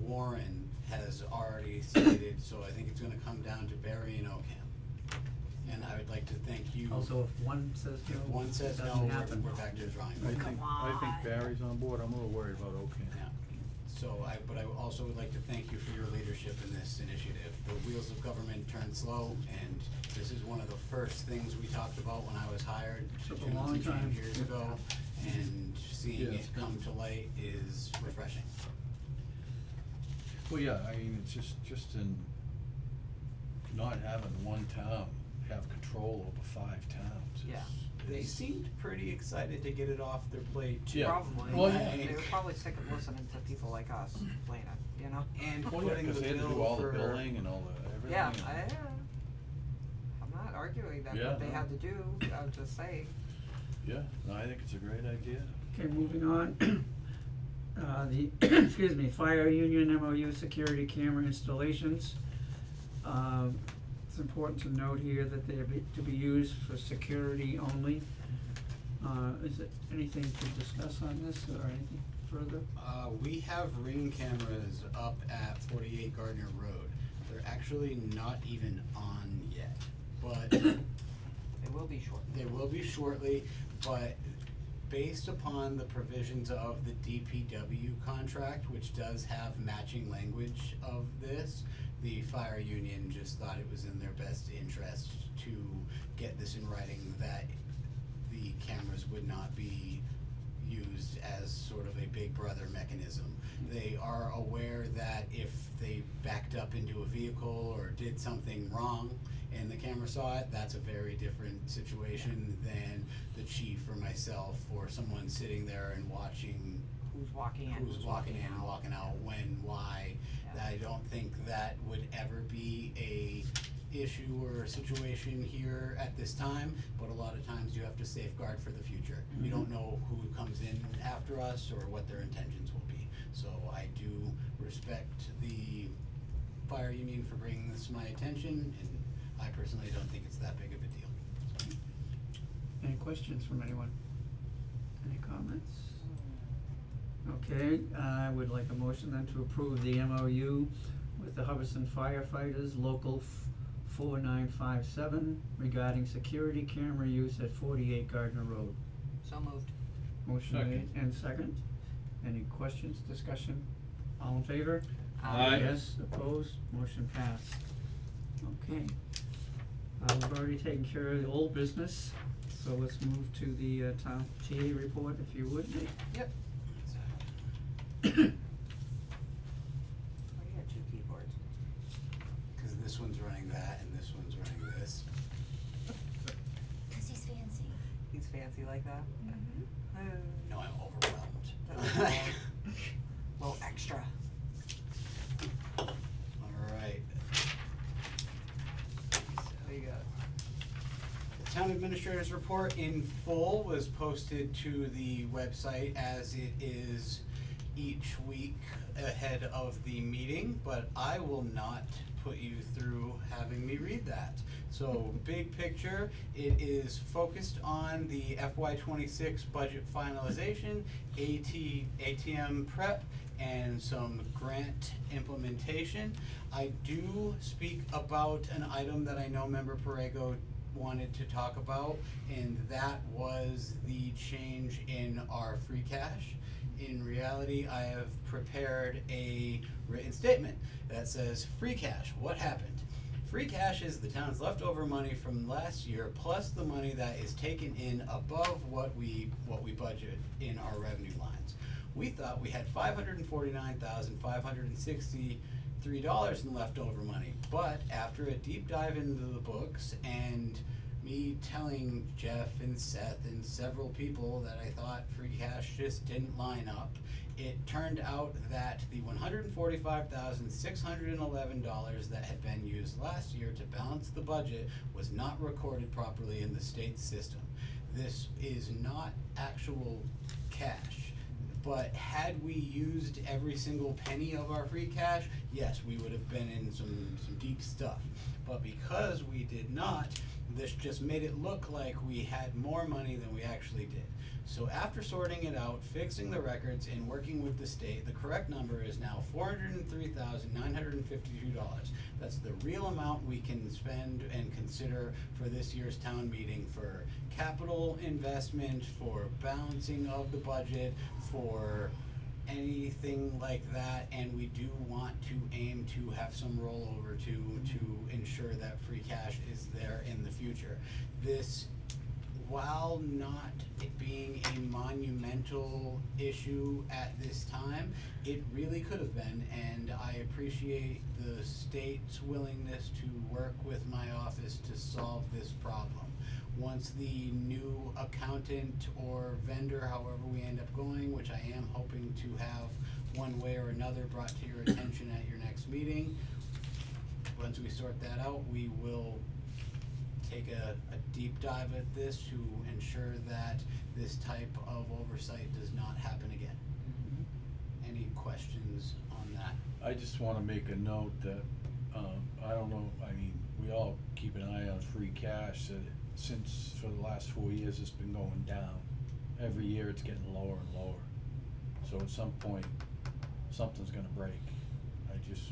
Warren has already stated, so I think it's gonna come down to Barry and Oakham. And I would like to thank you. Also, if one says no, If one says it no, doesn't happen. we're back to the drawing I board. think, Come I think on. Barry's on board, I'm a little worried about Ocam. Yeah, so but I also would like to thank you for your leadership in this initiative. The wheels of government turn slow, and this is one of the first things we talked about when I was hired Took a 2 long and change time. years ago, and seeing Yeah, it it's good. come to light is refreshing. Well, yeah, I mean, it's just in not having one town have control over 5 towns Yeah. They is seemed pretty excited to get it off their plate too. Yeah. Probably, Well, they yeah. were probably sick of listening to people like us complaining, you know? And Well, yeah, putting the 'cause they had to do bill all the for billing and all the everything. Yeah, and- I'm not arguing that Yeah, what they no. had to do, I'm just saying. Yeah, no, I think it's a great idea. Okay, moving on. The, excuse me, Fire Union MOU security camera installations. It's important to note here that they are to be used for security only. Is it anything to discuss on this or anything further? We have ring cameras up at 48 Gardner Road. They're actually not even on yet, but It will be short. they will be shortly, but based upon the provisions of the DPW contract, which does have matching language of this, the fire union just thought it was in their best interest to get this in writing that the cameras would not be used as sort of a big brother mechanism. They are aware that if they backed up into a vehicle or did something wrong and the camera saw it, that's a very different situation than the chief or myself or someone sitting there and watching Who's walking in, who's walking in and walking out, when, why. Yeah. I don't think that would ever be a issue or a situation here at this time, but a lot of times you have to safeguard for the future. You don't know who comes in after us or what their intentions will be. So I do respect the fire union for bringing this to my attention, and I personally don't think it's that big of a deal. So, Any questions from anyone? Any comments? Okay, I would like a motion then to approve the MOU with the Hubbardson firefighters, local 4957, regarding security camera use at 48 Gardner Road. So moved. Motion Second. made and second. Any questions, discussion? All in favor? Aye. Yes, opposed, motion passed. Okay. We've already taken care of the old business, so let's move to the town TA report, if you would, Nate. Yep. Oh, you got 2 keyboards. cause this one's running that and this one's running this. 'Cause he's fancy. He's fancy like that? No, I'm That's overwhelmed. Little extra. Alright, There you go. the town administrator's report in full was posted to the website as it is each week ahead of the meeting, but I will not put you through having me read that. So, big picture, it is focused on the FY26 budget finalization, ATM prep, and some grant implementation. I do speak about an item that I know Member Borrego wanted to talk about, and that was the change in our free cash. In reality, I have prepared a written statement that says, free cash, what happened? Free cash is the town's leftover money from last year, plus the money that is taken in above what we budget in our revenue lines. We thought we had $549,563 in leftover money, but after a deep dive into the books and me telling Jeff and Seth and several people that I thought free cash just didn't line up, it turned out that the $145,611 that had been used last year to balance the budget was not recorded properly in the state system. This is not actual cash, but had we used every single penny of our free cash, yes, we would have been in some deep stuff. But because we did not, this just made it look like we had more money than we actually did. So after sorting it out, fixing the records, and working with the state, the correct number is now $403,952. That's the real amount we can spend and consider for this year's town meeting for capital investment, for balancing of the budget, for anything like that, and we do want to aim to have some rollover to ensure that free cash is there in the future. This, while not it being a monumental issue at this time, it really could have been, and I appreciate the state's willingness to work with my office to solve this problem. Once the new accountant or vendor, however we end up going, which I am hoping to have one way or another brought to your attention at your next meeting, once we sort that out, we will take a deep dive at this to ensure that this type of oversight does not happen again. Any questions on that? I just wanna make a note that, I don't know, I mean, we all keep an eye on free cash, that since, for the last 4 years, it's been going down. Every year, it's getting lower and lower. So at some point, something's gonna break.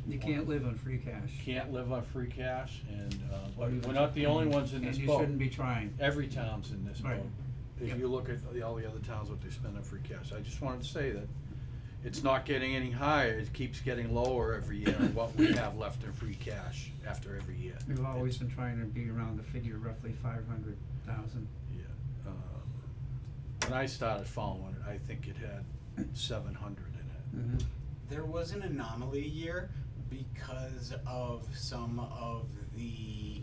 You can't live on free cash. Can't live on free cash, and, Or even- we're not the only ones in this boat. And you shouldn't be trying. Every town's in this Right. boat. If Yep. you look at all the other towns, what they spend on free cash, I just wanted to say that it's not getting any higher, it keeps getting lower every year, what we have left in free cash after every year. We've always been trying to be around the figure roughly 500,000. Yeah, when I started following it, I think it had 700 in it. There was an anomaly year because of some of the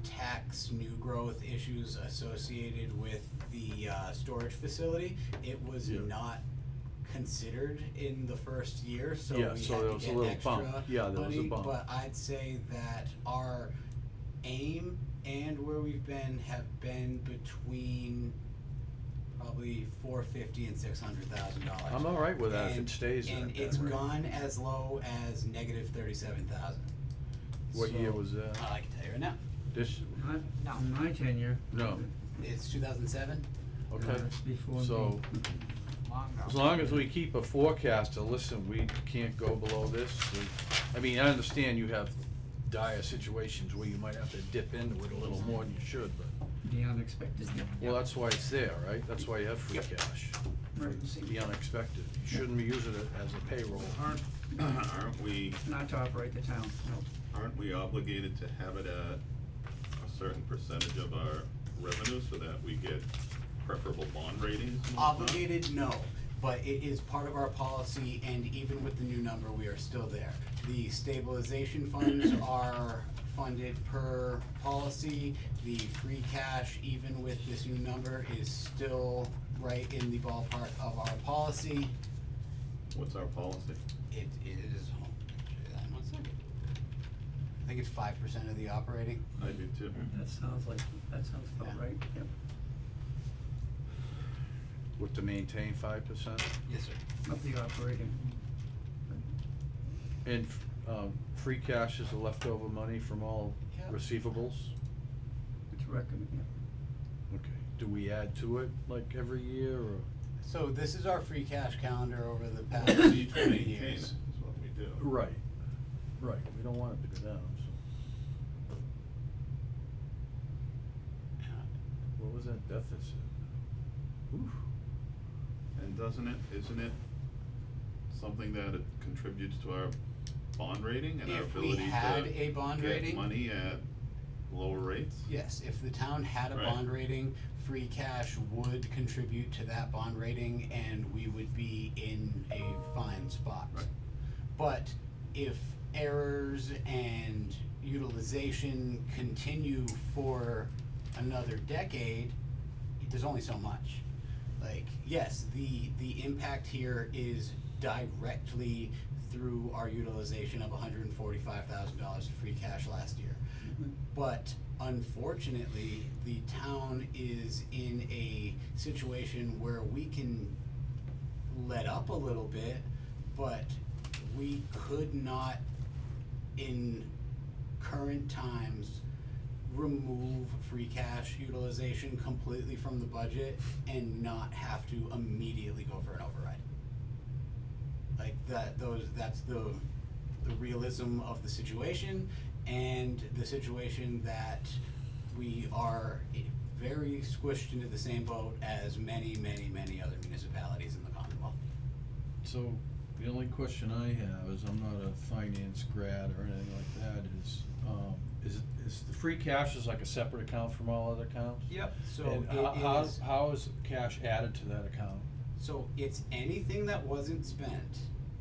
tax new growth issues associated with the storage facility. It was Yeah. not considered in the first year, so Yeah, we so had there to was a get little extra bump. Yeah, there was a money, bump. but I'd say that our aim and where we've been have been between probably $450,000 and $600,000. I'm all right with that if And- it stays at And that it's rate. gone as low as negative 37,000. What year So, was that? I can tell you right now. This, No. In my tenure. no, It's 2007. okay, It's before me. so, Long ago. as long as we keep a forecast to listen, we can't go below this. I mean, I understand you have dire situations where you might have to dip into it a little more than you should, but, The unexpected. well, that's why it's there, right? That's why you have free cash. Emergency. The unexpected. You shouldn't be using it as a payroll. Aren't we, Not to operate the town, no. aren't we obligated to have it at a certain percentage of our revenue so that we get preferable bond ratings and whatnot? Obligated, no, but it is part of our policy, and even with the new number, we are still there. The stabilization funds are funded per policy. The free cash, even with this new number, is still right in the ballpark of our policy. What's our policy? It is, hold on one second. I think it's 5% of the operating. I do too. That sounds about Yeah. right, yep. to maintain 5%? Yes, sir. Of the operating. And, free cash is the leftover money from all Yeah. receivables? It's recommend, yeah. Okay, do we add to it like every year, or? So this is our free cash calendar over the past We need to 20 maintain it, years. is what we do. Right, we don't want it to go down, so. What was that deficit? Oof. And isn't it something that it contributes to our bond rating and our If we ability had to a bond get rating, money at lower rates? yes, if the town had a Right. bond rating, free cash would contribute to that bond rating and we would be in a fine spot. Right. But if errors and utilization continue for another decade, there's only so much. Like, yes, the impact here is directly through our utilization of $145,000 of free cash last year. But unfortunately, the town is in a situation where we can let up a little bit, but we could not, in current times, remove free cash utilization completely from the budget and not have to immediately go for an override. Like that's the realism of the situation and the situation that we are very squished into the same boat as many other municipalities in the Commonwealth. So, the only question I have is, I'm not a finance grad or anything like that, is the free cash is like a separate account from all other accounts? Yep. So And how is cash added to that account? So it's anything that wasn't spent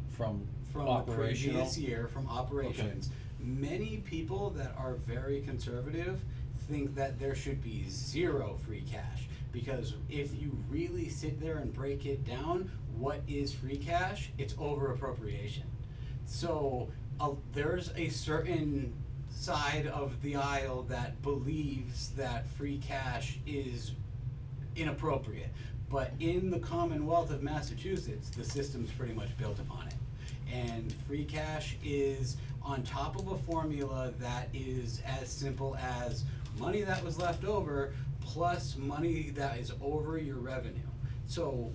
From from the operational? previous year from operations. Many people that are very conservative think that there should be zero free cash, because if you really sit there and break it down, what is free cash? It's over appropriation. So there's a certain side of the aisle that believes that free cash is inappropriate. But in the Commonwealth of Massachusetts, the system's pretty much built upon it. And free cash is on top of a formula that is as simple as money that was left over plus money that is over your revenue. So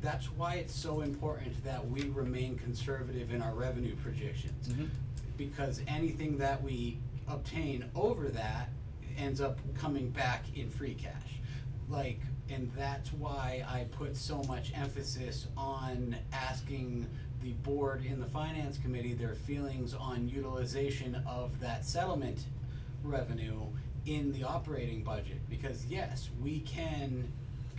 that's why it's so important that we remain conservative in our revenue projections. Mhm. Because anything that we obtain over that ends up coming back in free cash. And that's why I put so much emphasis on asking the board in the finance committee their feelings on utilization of that settlement revenue in the operating budget. Because yes, we can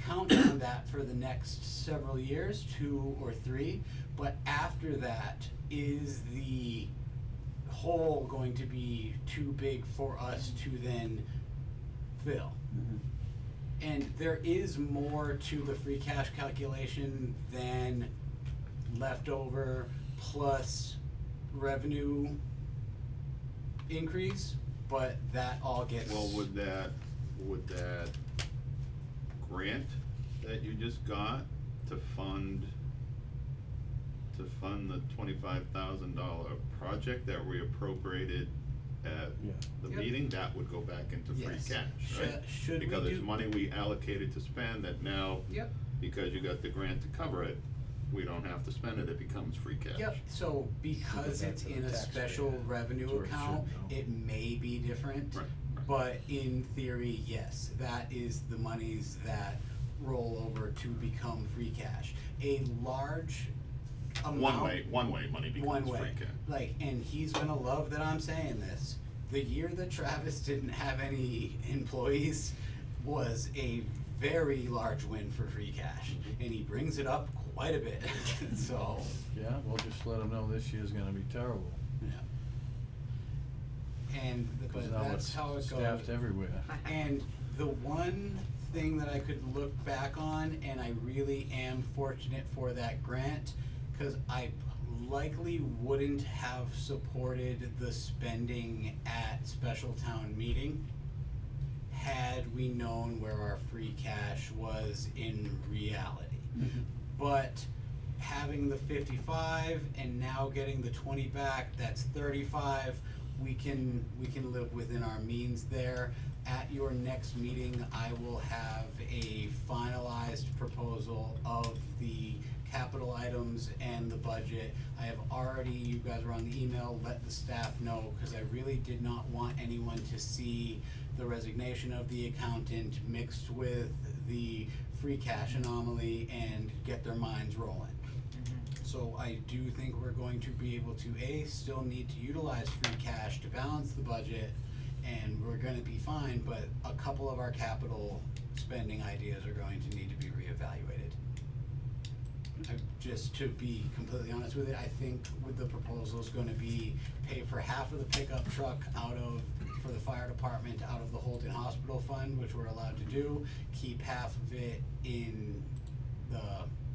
count on that for the next several years, 2 or 3, but after that, is the hole going to be too big for us to then fill? And there is more to the free cash calculation than leftover plus revenue increase, but that all gets. Well, would that grant that you just got to fund the $25,000 project that we appropriated at Yeah. the Yep. meeting, that would go back into free Yes. cash, right? Should we Because do? it's money we allocated to spend that now, Yep. because you got the grant to cover it, we don't have to spend it, it becomes free cash. Yep, so because Should go back it's to the in a taxpayer. special revenue That's where it should account, go. it may be different. Right, right. But in theory, yes, that is the monies that roll over to become free cash. A large amount. One way money One becomes free way, cash. and he's gonna love that I'm saying this. The year that Travis didn't have any employees was a very large win for free cash, and he brings it up quite a bit, so, Yeah, well, just let them know this year's gonna be terrible, yeah. And, cause but now that's it's how it goes. staffed everywhere. And the one thing that I could look back on, and I really am fortunate for that grant, cause I likely wouldn't have supported the spending at special town meeting had we known where our free cash was in reality. But having the 55 and now getting the 20 back, that's 35. We can live within our means there. At your next meeting, I will have a finalized proposal of the capital items and the budget. I have already, you guys were on the email, let the staff know, because I really did not want anyone to see the resignation of the accountant mixed with the free cash anomaly and get their minds rolling. So I do think we're going to be able to, still need to utilize free cash to balance the budget, and we're gonna be fine, but a couple of our capital spending ideas are going to need to be reevaluated. Just to be completely honest with it, I think with the proposal is gonna be pay for half of the pickup truck for the fire department out of the Holden Hospital Fund, which we're allowed to do, keep half of it in the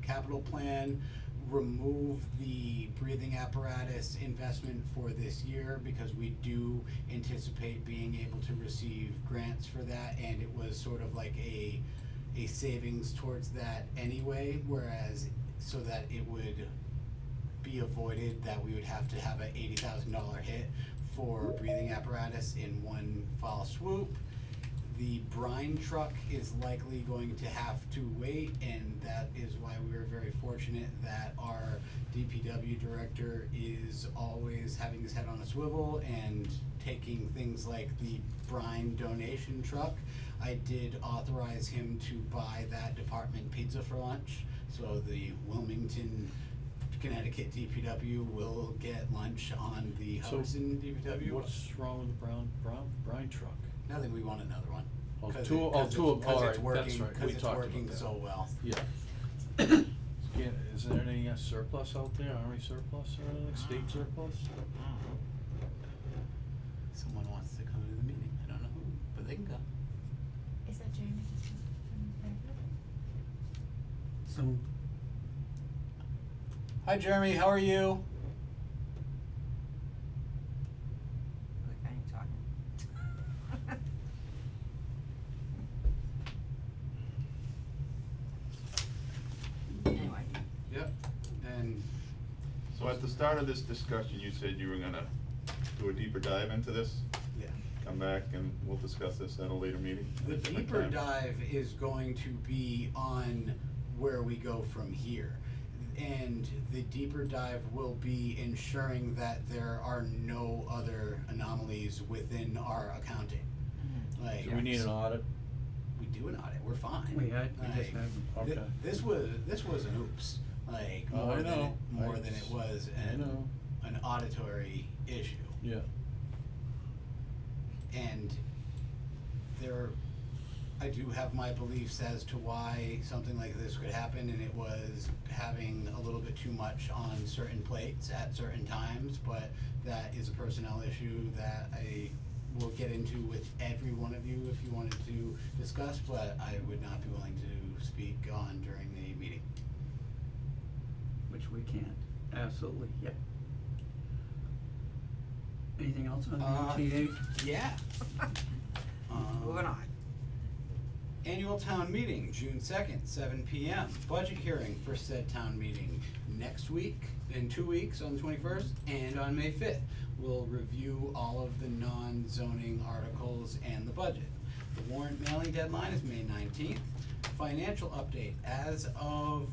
capital plan, remove the breathing apparatus investment for this year, because we do anticipate being able to receive grants for that, and it was sort of like a savings towards that anyway, whereas so that it would be avoided that we would have to have a $80,000 hit for breathing apparatus in one foul swoop. The brine truck is likely going to have to wait, and that is why we're very fortunate that our DPW director is always having his head on a swivel and taking things like the brine donation truck. I did authorize him to buy that department pizza for lunch, so the Wilmington, Connecticut DPW will get lunch on the So, Hudson DPW. What's wrong with the brine truck? Nothing, we want another one. Oh, 'Cause two, it- oh, 'cause two it's- of, 'cause all it's right, working- that's right, 'cause we it's talked working about that. so well. Yeah. Is there any surplus out there, army surplus or anything, state surplus? Someone wants to come to the meeting, I don't know who, but they can go. Is that Jeremy? Some, Hi Jeremy, how are you? Like, I ain't talking. Anyway, Yep. And So at the start of this discussion, you said you were gonna do a deeper dive into this, yeah, come back and we'll discuss this at a later meeting. at the a different deeper time. dive is going to be on where we go from here. And the deeper dive will be ensuring that there are no other anomalies within our accounting. Like, Do we need an audit? we do an audit, we're fine. we just Like, had, Th- Okay. This was an oops, like Oh, I more than it, know. more than it was I know. an auditory issue. Yeah. And I do have my beliefs as to why something like this could happen, and it was having a little bit too much on certain plates at certain times, but that is a personnel issue that I will get into with every one of you if you wanted to discuss, but I would not be willing to speak on during the meeting. which we can't, absolutely, yep. Anything else on the OTA? Yeah. moving on. Annual town meeting, June 2nd, 7 p.m. Budget hearing for said town meeting next week, in 2 weeks, on the 21st, and on May 5th. We'll review all of the non-zoning articles and the budget. The warrant mailing deadline is May 19th. Financial update, as of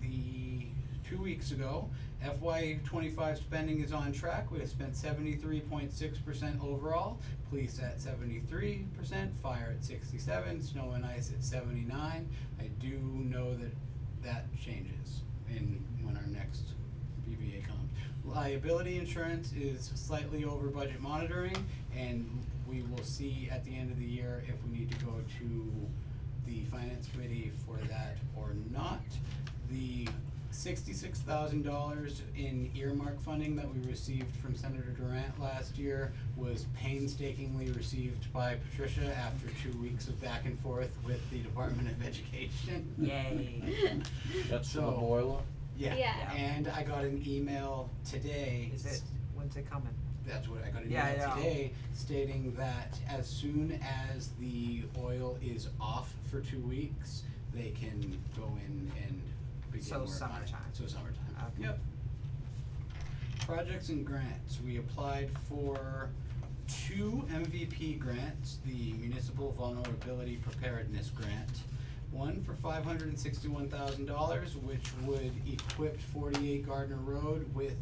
the 2 weeks ago, FY '25 spending is on track. We have spent 73.6% overall, police at 73%, fire at 67%, snow and ice at 79%. I do know that changes when our next BVA comes. Liability insurance is slightly over budget monitoring, and we will see at the end of the year if we need to go to the finance committee for that or not. The $66,000 in earmark funding that we received from Senator Durant last year was painstakingly received by Patricia after 2 weeks of back and forth with the Department of Education. Yay. That's for the So- boiler? Yeah, Yeah. and I got an email today. Is it, when's it coming? That's what I got an Yeah, email I know. today stating that as soon as the oil is off for 2 weeks, they can go in and begin So work on it. summertime. So summertime. Okay. Yep. Projects and grants, we applied for 2 MVP grants, the Municipal Vulnerability Preparedness Grant. One for $561,000, which would equip 48 Gardner Road with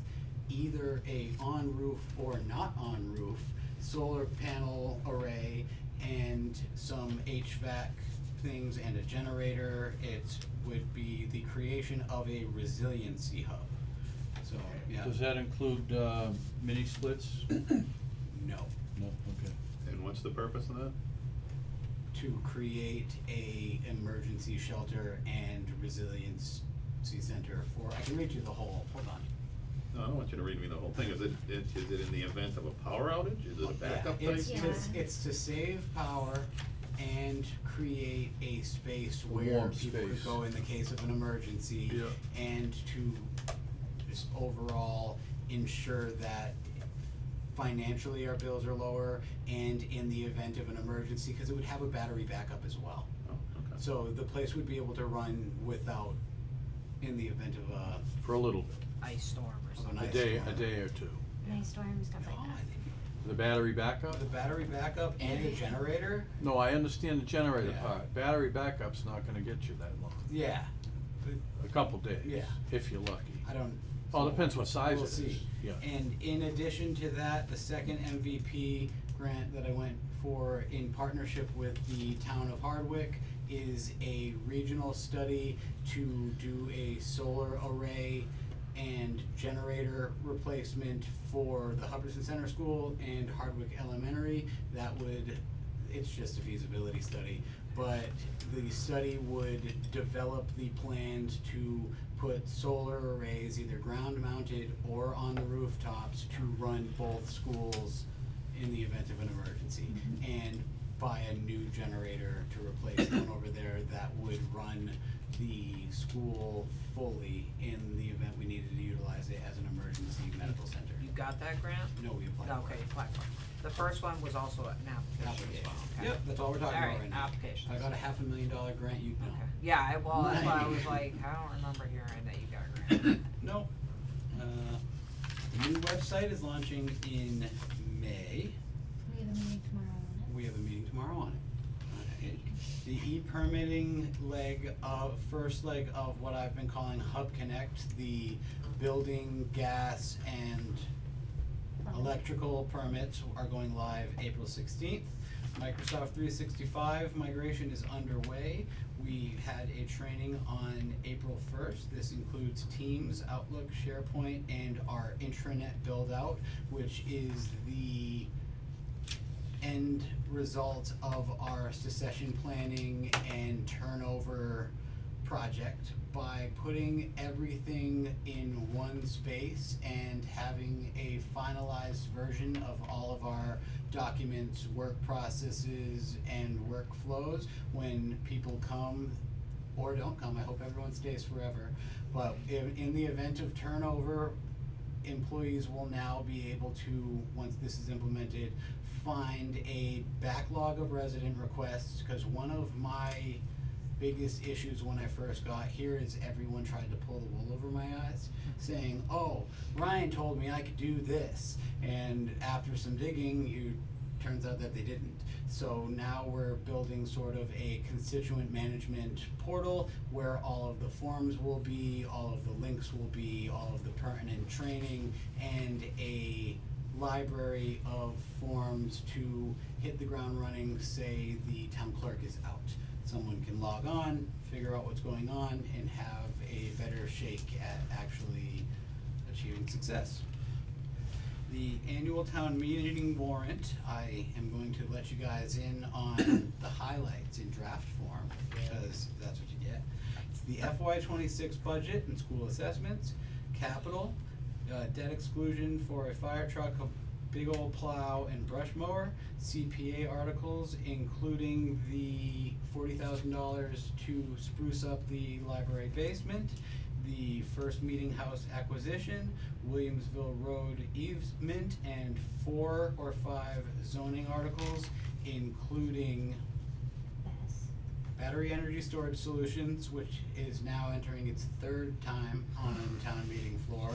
either a on-roof or not on-roof solar panel array and some HVAC things and a generator. It would be the creation of a resiliency hub. So, yeah. Does that include, mini splits? No. No, okay. And what's the purpose of that? To create a emergency shelter and resiliency center for, I can read you the whole, hold on. No, I don't want you to read me the whole thing. Is it in the event of a power outage? Is it a backup Yeah, type? it's to save power and create a space where warm people could space. go in the case of an emergency. Yeah. And to just overall ensure that financially our bills are lower and in the event of an emergency, cause it would have a battery backup as well. Oh, okay. So the place would be able to run without, in the event of a, For a little bit, Ice storm or Of something. an a ice day, storm. a day or two. Nice storm, stuff no, like I that. think The battery backup? the battery backup and the generator, No, I understand the generator Yeah. part. Battery backup's not gonna get you that long. yeah, A couple days. Yeah. If you're lucky. I don't. Oh, so depends what size we'll it is. see. Yeah. And in addition to that, the second MVP grant that I went for in partnership with the town of Hardwick is a regional study to do a solar array and generator replacement for the Hubbardson Center School and Hardwick Elementary. That would, it's just a feasibility study, but the study would develop the plans to put solar arrays, either ground mounted or on the rooftops, to run both schools in the event of an emergency. And buy a new generator to replace the one over there that would run the school fully in the event we needed to utilize it as an emergency medical center. You got that grant? No, we applied for Okay, it. apply for it. The first one was also an application as well, okay? Yep, that's all we're talking about right now. Applications. If I got a $500,000 grant, you'd know. Okay, yeah, well, that's why I was like, I don't remember hearing that you got a grant. Nope. The new website is launching in May. We have a meeting tomorrow on it. We have a meeting tomorrow on it. Alright. The e-permitting first leg of what I've been calling Hub Connect, the building, gas, and electrical permits are going live April 16th. Microsoft 365 migration is underway. We had a training on April 1st. This includes Teams, Outlook, SharePoint, and our intranet build-out, which is the end result of our succession planning and turnover project. By putting everything in one space and having a finalized version of all of our documents, work processes, and workflows, when people come or don't come, I hope everyone stays forever, but in the event of turnover, employees will now be able to, once this is implemented, find a backlog of resident requests, because one of my biggest issues when I first got here is everyone tried to pull the wool over my eyes, saying, oh, Ryan told me I could do this, and after some digging, turns out that they didn't. So now we're building sort of a constituent management portal where all of the forms will be, all of the links will be, all of the pertinent training, and a library of forms to hit the ground running, say the town clerk is out. Someone can log on, figure out what's going on, and have a better shake at actually achieving success. The annual town meeting warrant, I am going to let you guys in on the highlights in draft form, because that's what you get. It's the FY26 budget and school assessments, capital, debt exclusion for a fire truck, a big old plow and brush mower, CPA articles, including the $40,000 to spruce up the library basement, the first meeting house acquisition, Williamsville Road easement, and 4 or 5 zoning articles, including Bess. Battery Energy Storage Solutions, which is now entering its third time on town meeting floor.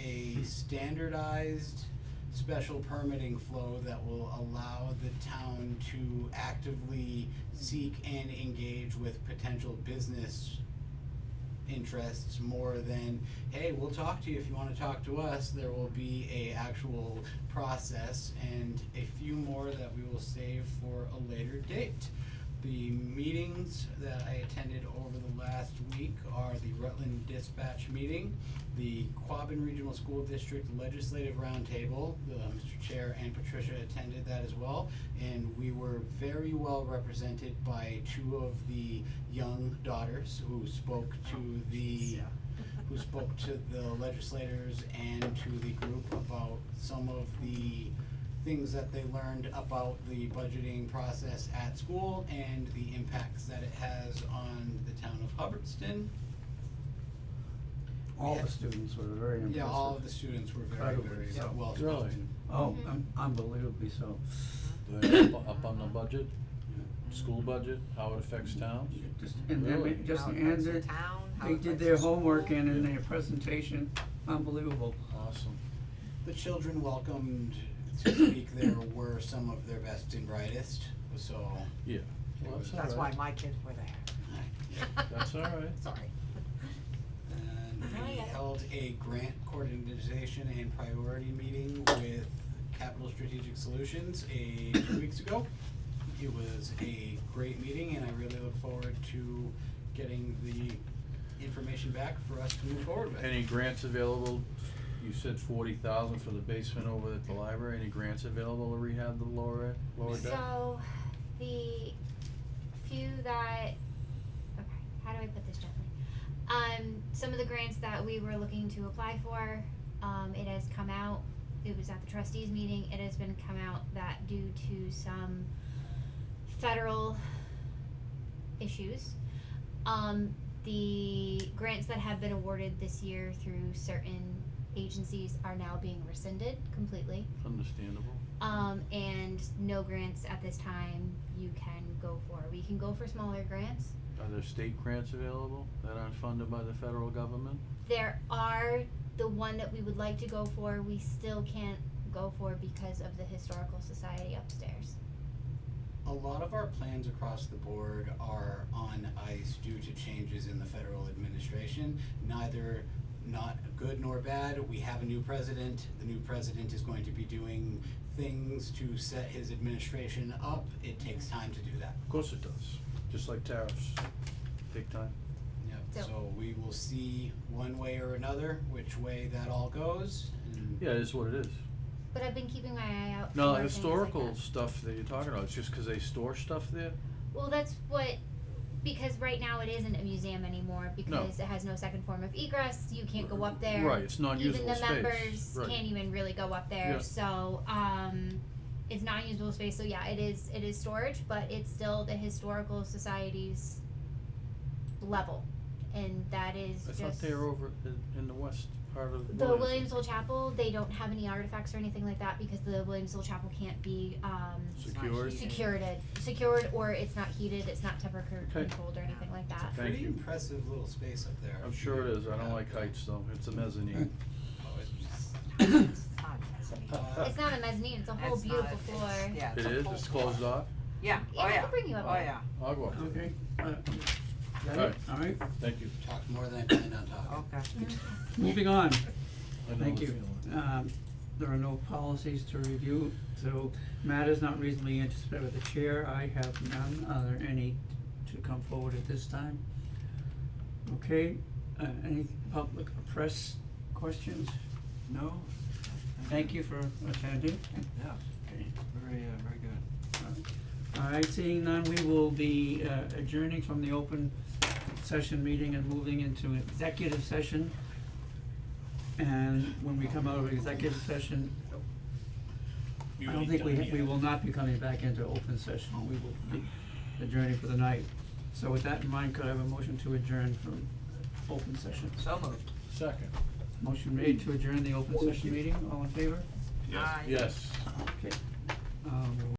A standardized special permitting flow that will allow the town to actively seek and engage with potential business interests more than, hey, we'll talk to you if you wanna talk to us. There will be a actual process and a few more that we will save for a later date. The meetings that I attended over the last week are the Rutland Dispatch meeting, the Quabbin Regional School District Legislative Roundtable. Mr. Chair and Patricia attended that as well, and we were very well represented by two of the young daughters who spoke to the legislators and to the group about some of the things that they learned about the budgeting process at school and the impacts that it has on the town of Hubbardston. All the students were very impressive. Yeah, all of the students were very, Incredibly very so. well Really? spoken. Oh, unbelievably so. Up on the budget, school budget, how it affects towns? Just, and then, Really? just, How it and affects the they, town, how they it did affects their the homework school. and in their presentation, unbelievable. Awesome. The children welcomed to speak there were some of their best and brightest, so. Yeah. Well, that's all That's why right. my kids were there. That's all right. Sorry. And Oh, we yeah. held a grant coordination and priority meeting with Capital Strategic Solutions 2 weeks ago. It was a great meeting and I really look forward to getting the information back for us to move forward with. Any grants available? You said 40,000 for the basement over at the library. Any grants available to rehab the lower deck? So, the few that, okay, how do I put this gently? Some of the grants that we were looking to apply for, it has come out, it was at the trustees meeting, it has been come out that due to some federal issues, the grants that have been awarded this year through certain agencies are now being rescinded completely. Understandable. And no grants at this time you can go for. We can go for smaller grants. Are there state grants available that aren't funded by the federal government? There are, the one that we would like to go for, we still can't go for because of the Historical Society upstairs. A lot of our plans across the board are on ice due to changes in the federal administration, neither not good nor bad. We have a new president. The new president is going to be doing things to set his administration up. It takes time to do that. Of course it does. Just like tariffs. Take time. Yep, so we will see one way or another which way that all goes. And Yeah, it is what it is. But I've been keeping my eye out for No, things like historical that. stuff that you're talking about, it's just 'cause they store stuff there? Well, that's what, because right now it isn't a museum anymore because it has no second form of egress, you can't go up there. Right, it's non-usable Even the space. members Right. can't even really go up there, Yeah. so, it's not usable space, so yeah, it is storage, but it's still the Historical Society's level, and that is I just. thought they were over in the west part of The Williamsville Chapel, they don't have any artifacts or anything like that because the Williamsville Chapel can't be, Secured? secured, or it's not heated, it's not temperature Okay. controlled or anything like that. Thank pretty you. impressive little space up there. I'm sure it is, I don't like heights though, it's a mezzanine. Oh, it's It's not mezzanine. It's not a mezzanine, it's a whole It's not- beautiful it's- floor. Yeah, It it's a is, full it's floor. closed off? Yeah, Yeah, oh I yeah, can bring you up oh there. yeah, I'll go up there. Okay, got Alright. it, alright, Thank you. talked more than I planned on talking. okay. moving on. I know Thank the you. feeling. There are no policies to review, so matters not reasonably anticipated by the chair, I have none. Are there any to come forward at this time? Okay, any public or press questions? No? Thank you for attending. Yeah, Okay. very good. Alright, seeing none, we will be adjourning from the open session meeting and moving into executive session. And when we come out of executive session, I don't think we will not be coming back into open session, we will be adjourning for the night. So with that in mind, could I have a motion to adjourn from open session? So moved. Second. Motion made to adjourn the open session meeting, all in favor? Aye. Yes. Okay.